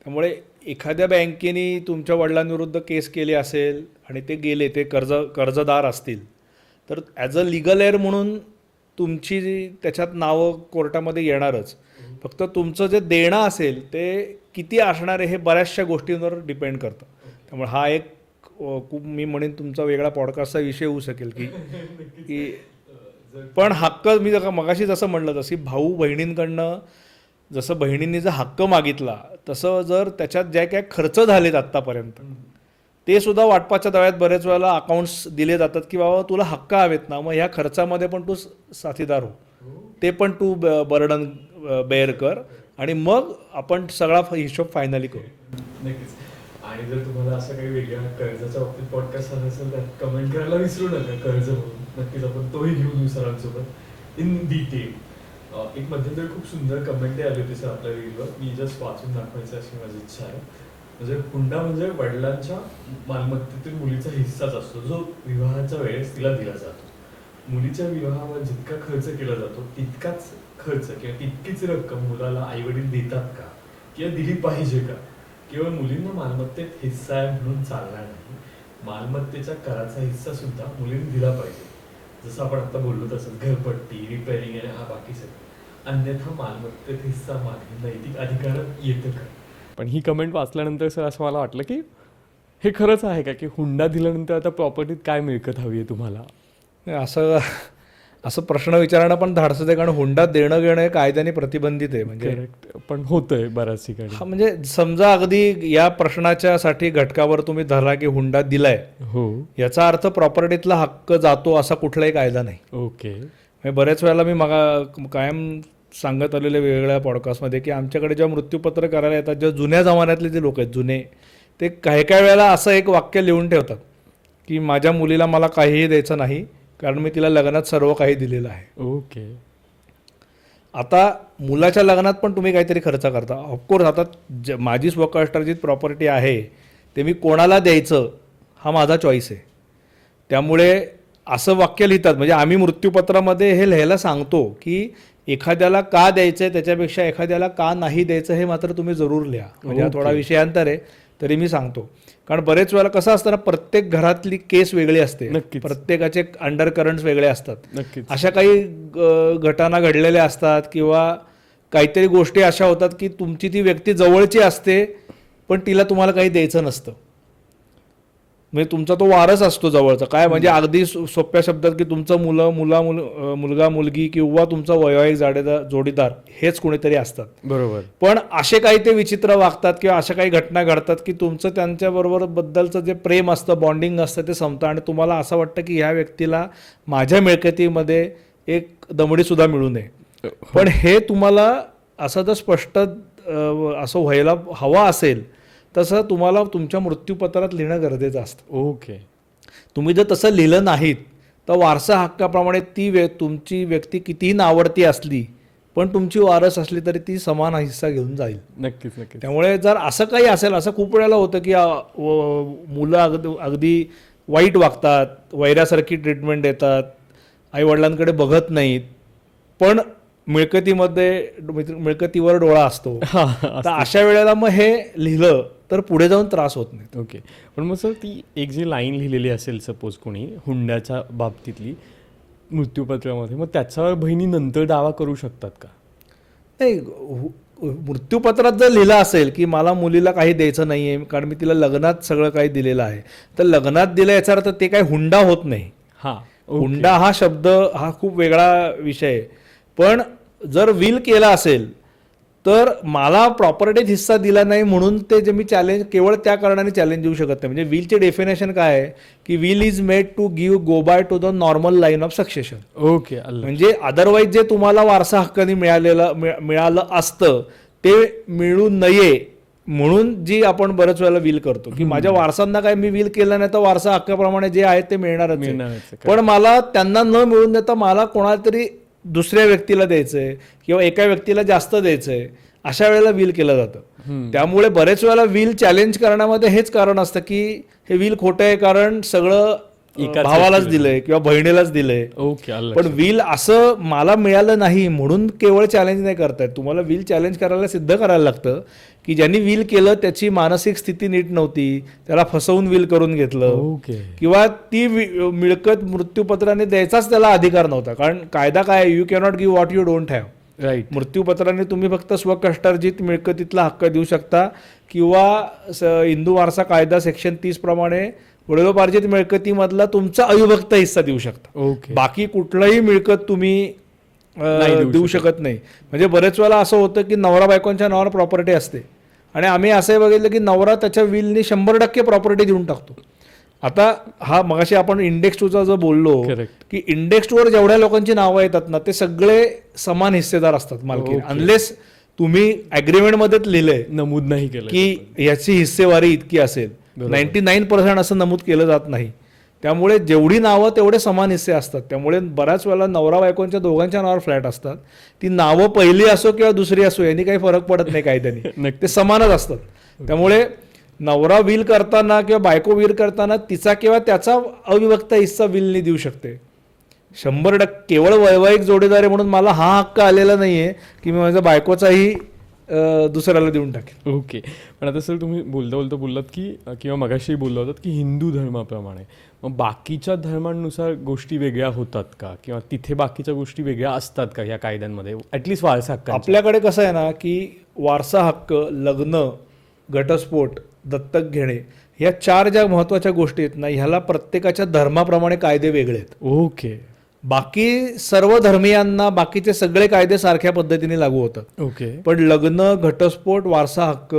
त्यामुळे एखाद्या बँकेने तुमच्या वडिलांविरुद्ध केस केली असेल आणि ते गेले, ते कर्जदार असतील, तर ॲज अ लिगल एअर म्हणून तुमची त्याच्यात नावं कोर्टामध्ये येणारच. फक्त तुमचं जे देणं असेल ते किती असणार आहे हे बऱ्याचशा गोष्टींवर डिपेंड करतं. त्यामुळे हा एक खूप मी म्हणेन तुमचा वेगळा पॉडकास्टचा विषय होऊ शकेल की पण हक्क मी मगाशी जसं म्हणलं तशी भाऊ बहिणींकडनं जसं बहिणींनी जर हक्क मागितला तसं जर त्याच्यात ज्या काय खर्च झालेत आत्तापर्यंत ते सुद्धा वाटपाच्या दव्यात बरेच वेळेला अकाउंट्स दिले जातात की बाबा तुला हक्क हवेत ना, मग ह्या खर्चामध्ये पण तू साथीदार हो, ते पण तू बर्डन बेअर कर आणि मग आपण सगळा हिशोब फायनली करू. नक्कीच. आणि जर तुम्हाला असं काही वेगळ्या कर्जाच्या बाबतीत पॉडकास्ट झाला असेल तर कमेंट करायला विसरू नका. कर्ज म्हणून नक्कीच आपण तोही घेऊन येऊ सरांसोबत इन डिटेल. एक मध्यंतरी खूप सुंदर कमेंट आली होती सर आपल्या रीलवर, मी जस्ट वाचून दाखवायचं अशी माझी इच्छा आहे. म्हणजे हुंडा म्हणजे वडिलांच्या मालमत्तेतील मुलीचा हिस्साच असतो जो विवाहाच्या वेळेस तिला दिला जातो. मुलीच्या विवाहावर जितका खर्च केला जातो तितकाच खर्च किंवा तितकीच रक्कम मुलाला आईवडील देतात का किंवा दिली पाहिजे का? केवळ मुलींना मालमत्तेत हिस्सा आहे म्हणून चालणार नाही, मालमत्तेच्या कराचा हिस्सा सुद्धा मुलींनी दिला पाहिजे. जसं आपण आता बोललो तसं घरपट्टी, रिपेअरिंग आणि हा बाकी सगळं. अन्यथा मालमत्तेत हिस्सा मागणे नैतिक अधिकारात येतं का? पण ही कमेंट वाचल्यानंतर सर असं मला वाटलं की हे खरंच आहे का की हुंडा दिल्यानंतर आता प्रॉपर्टीत काय मिळकत हवी आहे तुम्हाला? असं प्रश्न विचारणं पण धाडसच आहे, कारण हुंडा देणं घेणं हे कायद्याने प्रतिबंधित आहे. म्हणजे करेक्ट, पण होतंय बऱ्याच ठिकाणी. हा म्हणजे समजा अगदी या प्रश्नाच्या साठी घटकावर तुम्ही धरला की हुंडा दिलाय, हो, याचा अर्थ प्रॉपर्टीतला हक्क जातो असा कुठलाही कायदा नाही. ओके. बऱ्याच वेळेला मी कायम सांगत आलेल्या वेगवेगळ्या पॉडकास्टमध्ये की आमच्याकडे जेव्हा मृत्यूपत्र करायला येतात, जेव्हा जुन्या जमान्यातले जे लोक आहेत जुने, ते काही वेळेला असं एक वाक्य लिहून ठेवतात की माझ्या मुलीला मला काहीही द्यायचं नाही कारण मी तिला लग्नात सर्व काही दिलेलं आहे. ओके. आता मुलाच्या लग्नात पण तुम्ही काहीतरी खर्च करता. ऑफकोर्स आता माझी स्वकष्टार्जित प्रॉपर्टी आहे ते मी कोणाला द्यायचं हा माझा चॉईस आहे. त्यामुळे असं वाक्य लिहितात. म्हणजे आम्ही मृत्यूपत्रामध्ये हे लिहायला सांगतो की एखाद्याला का द्यायचं आहे त्याच्यापेक्षा एखाद्याला का नाही द्यायचं हे मात्र तुम्ही जरूर लिहा. म्हणजे हा थोडा विषयांतर आहे तरी मी सांगतो, कारण बरेच वेळेला कसं असतं ना, प्रत्येक घरातली केस वेगळी असते, प्रत्येकाचे अंडर करंट्स वेगळे असतात. नक्कीच. अशा काही घटना घडलेल्या असतात किंवा काहीतरी गोष्टी अशा होतात की तुमची ती व्यक्ती जवळची असते पण तिला तुम्हाला काही द्यायचं नसतं. म्हणजे तुमचा तो वारस असतो जवळचा. काय म्हणजे अगदी सोप्या शब्दात की तुमचं मुलगा मुलगी किंवा तुमचा वैवाहिक जोडीदार हेच कोणीतरी असतात. बरोबर. पण असे काही ते विचित्र वागतात किंवा अशा काही घटना घडतात की तुमचं त्यांच्याबरोबर बद्दलचं जे प्रेम असतं, बॉन्डिंग असतं ते संपतं आणि तुम्हाला असं वाटतं की ह्या व्यक्तीला माझ्या मिळकतीमध्ये एक दमडीसुद्धा मिळू नये. पण हे तुम्हाला असं जर स्पष्ट असं व्हायला हवा असेल तसं तुम्हाला तुमच्या मृत्यूपत्रात लिहिणं गरजेचं असतं. ओके. तुम्ही जर तसं लिहिलं नाहीत तर वारसा हक्काप्रमाणे तुमची व्यक्ती कितीही नावडती असली पण तुमची वारस असली तरी ती समान हिस्सा घेऊन जाईल. नक्कीच नक्कीच. त्यामुळे जर असं काही असेल, असं खूप वेळेला होतं की मुलं अगदी वाईट वागतात, वैरासारखी ट्रीटमेंट देतात, आईवडिलांकडे बघत नाहीत, पण मिळकतीवर डोळा असतो. तर अशा वेळेला मग हे लिहिलं तर पुढे जाऊन त्रास होत नाही. ओके. पण मग सर ती एक जी लाईन लिहिलेली असेल सपोज कोणी हुंड्याच्या बाबतीतली मृत्यूपत्रामध्ये, मग त्याच्यावर बहिणी नंतर दावा करू शकतात का? नाही, मृत्यूपत्रात जर लिहिलं असेल की मला मुलीला काही द्यायचं नाही आहे कारण मी तिला लग्नात सगळं काही दिलेलं आहे, तर लग्नात दिलं याचा अर्थ ते काही हुंडा होत नाही. हां. हुंडा हा शब्द हा खूप वेगळा विषय आहे. पण जर विल केला असेल तर मला प्रॉपर्टीत हिस्सा दिला नाही म्हणून ते जे मी चॅलेंज केवळ त्या कारणाने चॅलेंज देऊ शकत नाही. म्हणजे विलचे डेफिनेशन काय आहे की will is made to go by to the normal line of succession. Okay. म्हणजे अदरवाईज जे तुम्हाला वारसा हक्काने मिळालं असतं ते मिळू नये म्हणून जी आपण बऱ्याच वेळेला विल करतो की माझ्या वारसांना काय मी विल केलं नाही तर वारसा हक्काप्रमाणे जे आहे ते मिळणारच आहे. पण मला त्यांना न मिळून देता मला कोणाला तरी दुसऱ्या व्यक्तीला द्यायचंय किंवा एका व्यक्तीला जास्त द्यायचंय, अशा वेळेला विल केलं जातं. त्यामुळे बरेच वेळेला विल चॅलेंज करण्यामध्ये हेच कारण असतं की हे विल खोटं आहे कारण सगळं भावालाच दिलंय किंवा बहिणीलाच दिलंय. ओके. पण विल असं मला मिळालं नाही म्हणून केवळ चॅलेंज नाही करतायत. तुम्हाला विल चॅलेंज करायला सिद्ध करायला लागतं की ज्यांनी विल केलं त्याची मानसिक स्थिती नीट नव्हती, त्याला फसवून विल करून घेतलं. ओके. किंवा ती मिळकत मृत्यूपत्राने द्यायचाच त्याला अधिकार नव्हता. कारण कायदा काय, you cannot give what you don't have. Right. मृत्यूपत्राने तुम्ही फक्त स्वकष्टार्जित मिळकतीतला हक्क देऊ शकता किंवा हिंदू वारसा कायदा सेक्शन 30 प्रमाणे वडिलोपार्जित मिळकतीमधला तुमचा अविभक्त हिस्सा देऊ शकता. ओके. बाकी कुठलंही मिळकत तुम्ही देऊ शकत नाही. म्हणजे बरेच वेळेला असं होतं की नवरा बायकोंच्या नावावर प्रॉपर्टी असते आणि आम्ही असंही बघितलं की नवरा त्याच्या विलनी 100% प्रॉपर्टी देऊन टाकतो. आता हा मगाशी आपण इंडेक्स 2चा जो बोललो की इंडेक्स 2वर जेवढ्या लोकांची नावं येतात ना ते सगळे समान हिस्सेदार असतात मालकी, अनलेस तुम्ही ॲग्रीमेंटमध्येच लिहिलंय, नमूद नाही केलं की याची हिस्सेवारी इतकी असेल. 99% असं नमूद केलं जात नाही. त्यामुळे जेवढी नावं तेवढे समान हिस्से असतात. त्यामुळे बऱ्याच वेळेला नवरा बायकोंच्या दोघांच्या नावावर फ्लॅट असतात. ती नावं पहिली असो किंवा दुसरी असो यांनी काही फरक पडत नाही कायद्याने, ते समानच असतात. त्यामुळे नवरा विल करताना किंवा बायको विल करताना तिचा किंवा त्याचा अविभक्त हिस्सा विलनी देऊ शकते. 100% केवळ वैवाहिक जोडीदार म्हणून मला हा हक्क आलेला नाहीये की मी माझ्या बायकोचाही दुसऱ्याला देऊन टाकेन. ओके. पण आता सर तुम्ही बोललात की किंवा मगाशी बोलला होतात की हिंदू धर्माप्रमाणे मग बाकीच्या धर्मांनुसार गोष्टी वेगळ्या होतात का, किंवा तिथे बाकीच्या गोष्टी वेगळ्या असतात का या कायद्यांमध्ये, ॲटलिस्ट वारसा हक्क? आपल्याकडे कसं आहे ना की वारसा हक्क, लग्न, घटस्फोट, दत्तक घेणे ह्या 4 ज्या महत्त्वाच्या गोष्टी आहेत ना ह्याला प्रत्येकाच्या धर्माप्रमाणे कायदे वेगळे आहेत. ओके. बाकी सर्व धर्मियांना बाकीचे सगळे कायदे सारख्या पद्धतीने लागू होतात. ओके. पण लग्न, घटस्फोट, वारसा हक्क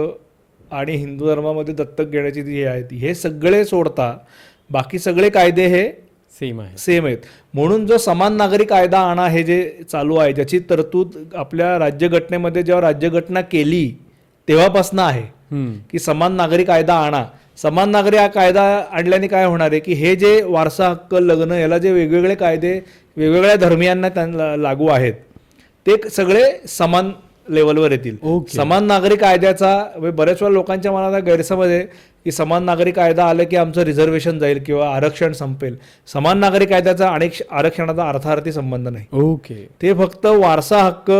आणि हिंदू धर्मामध्ये दत्तक घेण्याची जी आहेत हे सगळे सोडता बाकी सगळे कायदे हे सेम आहेत. म्हणून जो समान नागरी कायदा आणा हे जे चालू आहे, ज्याची तरतूद आपल्या राज्यघटनेमध्ये जेव्हा राज्यघटना केली तेव्हापासून आहे की समान नागरी कायदा आणा. समान नागरी हा कायदा आणल्याने काय होणार आहे की हे जे वारसा हक्क, लग्न याला जे वेगवेगळे कायदे वेगवेगळ्या धर्मियांना त्यांना लागू आहेत ते सगळे समान लेवलवर येतील. समान नागरी कायद्याचा बऱ्याच वेळा लोकांच्या मनात गैरसमज आहे की समान नागरी कायदा आलं की आमचं रिझर्वेशन जाईल किंवा आरक्षण संपेल. समान नागरी कायद्याचा आरक्षणाचा अर्थार्थी संबंध नाही. ओके. ते फक्त वारसा हक्क,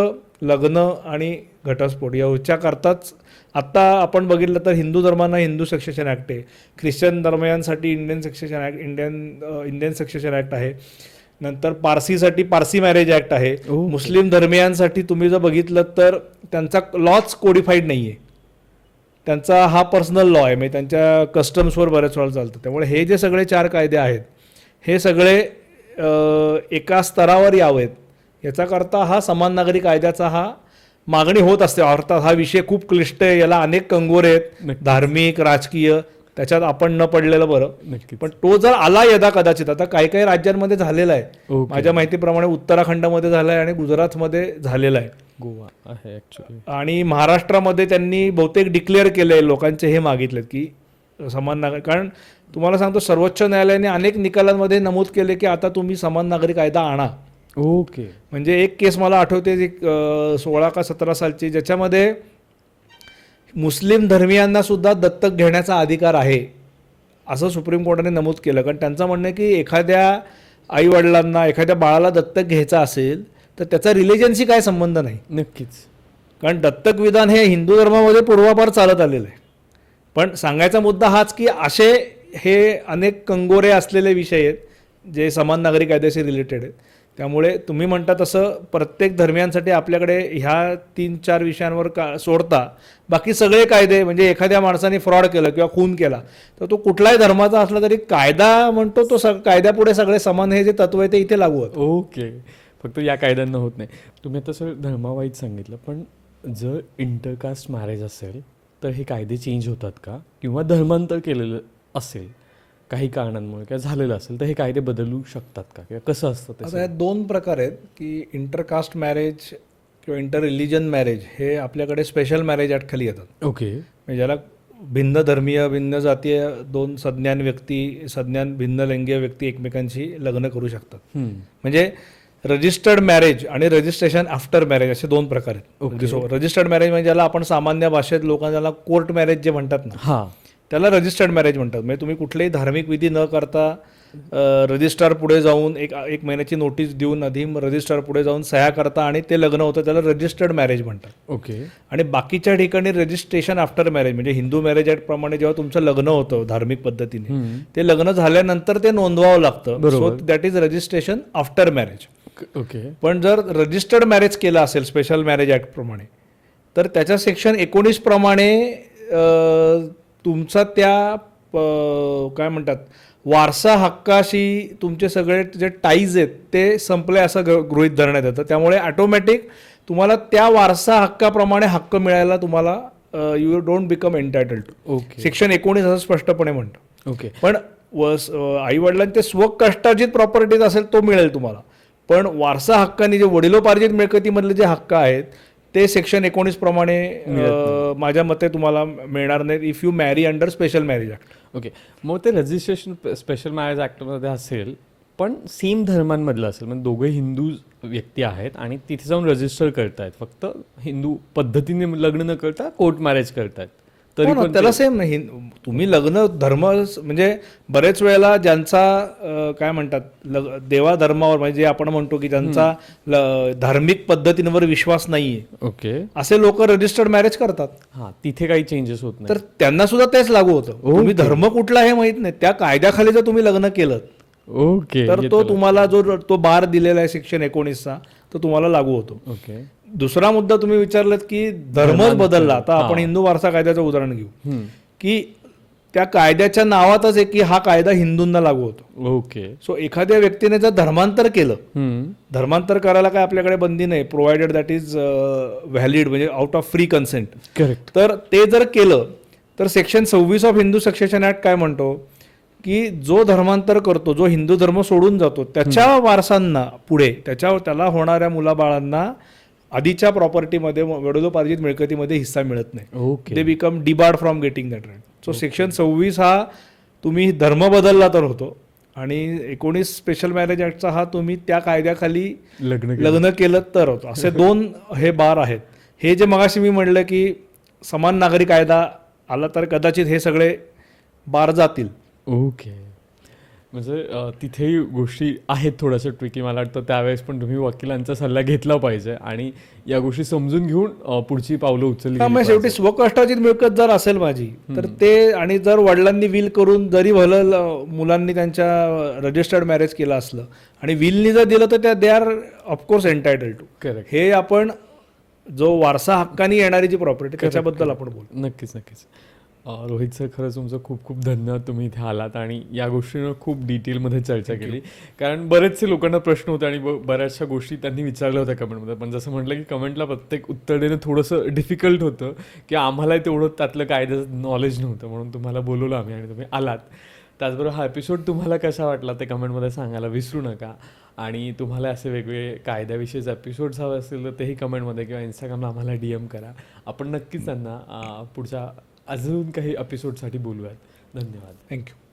लग्न आणि घटस्फोट याच्या करताच. आत्ता आपण बघितलं तर हिंदू धर्मांना हिंदू सक्सेशन ॲक्ट आहे, ख्रिश्चन धर्मियांसाठी इंडियन सक्सेशन ॲक्ट आहे, नंतर पारसीसाठी पारसी मॅरेज ॲक्ट आहे. मुस्लिम धर्मियांसाठी तुम्ही जर बघितलं तर त्यांचा लॉच कोडिफाईड नाही आहे, त्यांचा हा पर्सनल लॉ आहे, म्हणजे त्यांच्या कस्टम्सवर बऱ्याच वेळा चालतं. त्यामुळे हे जे सगळे 4 कायदे आहेत हे सगळे एका स्तरावर यावेत याच्याकरता हा समान नागरी कायद्याचा हा मागणी होत असते. अर्थात हा विषय खूप क्लिष्ट आहे, याला अनेक कंगोरे आहेत, धार्मिक, राजकीय, त्याच्यात आपण न पडलेलं बरं. नक्कीच. पण तो जर आला यदा कदाचित, आता काही काही राज्यांमध्ये झालेला आहे, ओके. माझ्या माहितीप्रमाणे उत्तराखंडमध्ये झालं आहे आणि गुजरातमध्ये झालेलं आहे गोवा आहे ॲक्च्युली. आणि महाराष्ट्रामध्ये त्यांनी बहुतेक डिक्लेअर केले आहे, लोकांचे हे मागितलेत की समान नागरिक. कारण तुम्हाला सांगतो सर्वोच्च न्यायालयाने अनेक निकालांमध्ये नमूद केले की आता तुम्ही समान नागरी कायदा आणा. ओके. म्हणजे एक केस मला आठवते, एक 16 का 17 सालची, ज्याच्यामध्ये मुस्लिम धर्मियांना सुद्धा दत्तक घेण्याचा अधिकार आहे असं सुप्रीम कोर्टाने नमूद केलं. कारण त्यांचं म्हणणं आहे की एखाद्या आईवडिलांना एखाद्या बाळाला दत्तक घ्यायचं असेल तर त्याचा रिलिजनशी काय संबंध नाही. नक्कीच. कारण दत्तक विधान हे हिंदू धर्मामध्ये पूर्वापार चालत आलेलं आहे. पण सांगायचा मुद्दा हाच की असे हे अनेक कंगोरे असलेले विषय आहेत जे समान नागरी कायद्याशी रिलेटेड आहेत. त्यामुळे तुम्ही म्हणता तसं प्रत्येक धर्मियांसाठी आपल्याकडे ह्या 3-4 विषयांवर सोडता बाकी सगळे कायदे, म्हणजे एखाद्या माणसाने फ्रॉड केलं किंवा खून केला तर तो कुठलाही धर्माचा असला तरी कायदा म्हणतो तो कायद्यापुढे सगळे समान, हे जे तत्व आहे ते इथे लागू होतं. ओके. फक्त या कायद्यांना होत नाही. तुम्ही आता सर धर्मावाईज सांगितलं, पण जर इंटरकास्ट मॅरेज असेल तर हे कायदे चेंज होतात का? किंवा धर्मांतर केलेलं असेल काही कारणांमुळे काय झालेलं असेल तर हे कायदे बदलू शकतात का, किंवा कसं असतं आता त्याचं? यात 2 प्रकार आहेत की इंटरकास्ट मॅरेज किंवा इंटर रिलिजन मॅरेज हे आपल्याकडे स्पेशल मॅरेज ॲक्ट खाली येतात. ओके. म्हणजे ज्याला भिन्न धर्मीय, भिन्न जातीय 2 सज्ञान व्यक्ती, भिन्न लिंगीय व्यक्ती एकमेकांशी लग्न करू शकतात. म्हणजे रजिस्टर्ड मॅरेज आणि रजिस्ट्रेशन आफ्टर मॅरेज असे 2 प्रकार आहेत. रजिस्टर्ड मॅरेज म्हणजे ज्याला आपण सामान्य भाषेत लोकांना कोर्ट मॅरेज जे म्हणतात ना, हां, त्याला रजिस्टर्ड मॅरेज म्हणतात. म्हणजे तुम्ही कुठलेही धार्मिक विधी न करता रजिस्ट्रार पुढे जाऊन एक महिन्याची नोटीस देऊन आधी रजिस्ट्रार पुढे जाऊन सह्या करता आणि ते लग्न होतं, त्याला रजिस्टर्ड मॅरेज म्हणतात. ओके. आणि बाकीच्या ठिकाणी रजिस्ट्रेशन आफ्टर मॅरेज म्हणजे हिंदू मॅरेज ॲक्ट प्रमाणे जेव्हा तुमचं लग्न होतं धार्मिक पद्धतीने, ते लग्न झाल्यानंतर ते नोंदवावं लागतं. So that is registration after marriage. Okay. पण जर रजिस्टर्ड मॅरेज केलं असेल स्पेशल मॅरेज ॲक्ट प्रमाणे तर त्याच्या सेक्शन 19 प्रमाणे तुमचा त्या काय म्हणतात वारसा हक्काशी तुमचे सगळे जे टाईज आहेत ते संपले असं गृहीत धरण्यात येतं. त्यामुळे ऑटोमॅटिक तुम्हाला त्या वारसा हक्काप्रमाणे हक्क मिळायला तुम्हाला you don't become entitled to. Okay. Section 19 असं स्पष्टपणे म्हणतं. ओके. पण आईवडिलांचे स्वकष्टार्जित प्रॉपर्टीज असेल तो मिळेल तुम्हाला, पण वारसा हक्काने जे वडिलोपार्जित मिळकतीमधले जे हक्क आहेत ते सेक्शन 19 प्रमाणे माझ्या मते तुम्हाला मिळणार नाहीत if you marry under special marriage act. Okay. मग ते रजिस्ट्रेशन स्पेशल मॅरेज ॲक्टमध्ये असेल पण सेम धर्मांमधलं असेल, म्हणजे दोघे हिंदू व्यक्ती आहेत आणि तिथे जाऊन रजिस्टर करतायत, फक्त हिंदू पद्धतीने लग्न न करता कोर्ट मॅरेज करतायत, तरी पण त्याला सेम नाही. तुम्ही लग्न धर्म म्हणजे बरेच वेळेला ज्यांचा काय म्हणतात देवा धर्मावर म्हणजे जे आपण म्हणतो की ज्यांचा धार्मिक पद्धतींवर विश्वास नाहीये, ओके, असे लोक रजिस्टर्ड मॅरेज करतात. हां, तिथे काही चेंजेस होत नाही. तर त्यांना सुद्धा तेच लागू होतं. तुम्ही धर्म कुठला हे माहित नाही, त्या कायद्याखाली जर तुम्ही लग्न केलं ओके तर तो तुम्हाला जो तो बार दिलेला आहे सेक्शन 19चा तो तुम्हाला लागू होतो. ओके. दुसरा मुद्दा तुम्ही विचारलात की धर्मच बदलला. आता आपण हिंदू वारसा कायद्याचं उदाहरण घेऊ की त्या कायद्याच्या नावातच आहे की हा कायदा हिंदूंना लागू होतो. ओके. सो एखाद्या व्यक्तीने जर धर्मांतर केलं, धर्मांतर करायला काय आपल्याकडे बंदी नाही, प्रोव्हायडेड दॅट इज व्हॅलिड म्हणजे out of free consent. Correct. तर ते जर केलं तर section 26 of Hindu succession act काय म्हणतो की जो धर्मांतर करतो, जो हिंदू धर्म सोडून जातो, त्याच्या वारसांना पुढे त्याला होणाऱ्या मुलाबाळांना आधीच्या प्रॉपर्टीमध्ये वडिलोपार्जित मिळकतीमध्ये हिस्सा मिळत नाही. Okay. They become debarred from getting that right. So section 26 हा तुम्ही धर्म बदलला तर होतो आणि 19 स्पेशल मॅरेज ऍक्टचा हा तुम्ही त्या कायद्याखाली लग्न केलं तर होतं. असे 2 हे बार आहेत. हे जे मगाशी मी म्हणलं की समान नागरी कायदा आला तर कदाचित हे सगळे बार जातील. ओके. म्हणजे तिथेही गोष्टी आहेत थोड्याशा ट्रिकी. मला वाटतं त्यावेळेस पण तुम्ही वकिलांचा सल्ला घेतला पाहिजे आणि या गोष्टी समजून घेऊन पुढची पावलं उचलली मग शेवटी स्वकष्टाची मिळकत जर असेल माझी तर ते, आणि जर वडिलांनी विल करून जरी भलं मुलांनी त्यांच्या रजिस्टर्ड मॅरेज केलं असलं आणि विलनी जर दिलं तर they are of course entitled to. Correct. हे आपण जो वारसा हक्काने येणारी जी प्रॉपर्टी त्याच्याबद्दल आपण बोलू. नक्कीच नक्कीच. रोहित सर, खरंच तुमचं खूप खूप धन्यवाद, तुम्ही इथे आलात आणि या गोष्टींवर खूप डिटेलमध्ये चर्चा केली. कारण बरेचसे लोकांना प्रश्न होते आणि बऱ्याचशा गोष्टी त्यांनी विचारल्या होत्या कमेंटमध्ये, पण जसं म्हटलं की कमेंटला प्रत्येक उत्तर देणं थोडंसं डिफिकल्ट होतं, की आम्हालाही तेवढं त्यातलं कायद्याचं नॉलेज नव्हतं, म्हणून तुम्हाला बोलवलं आम्ही आणि तुम्ही आलात. त्याचबरोबर हा एपिसोड तुम्हाला कसा वाटला ते कमेंटमध्ये सांगायला विसरू नका. आणि तुम्हाला असे वेगवेगळे कायद्याविषयीचे एपिसोड्स हवे असतील तर तेही कमेंटमध्ये किंवा इंस्टाग्रामला आम्हाला DM करा. आपण नक्कीच त्यांना पुढच्या अजून काही एपिसोडसाठी बोलूयात. धन्यवाद. थँक्यू.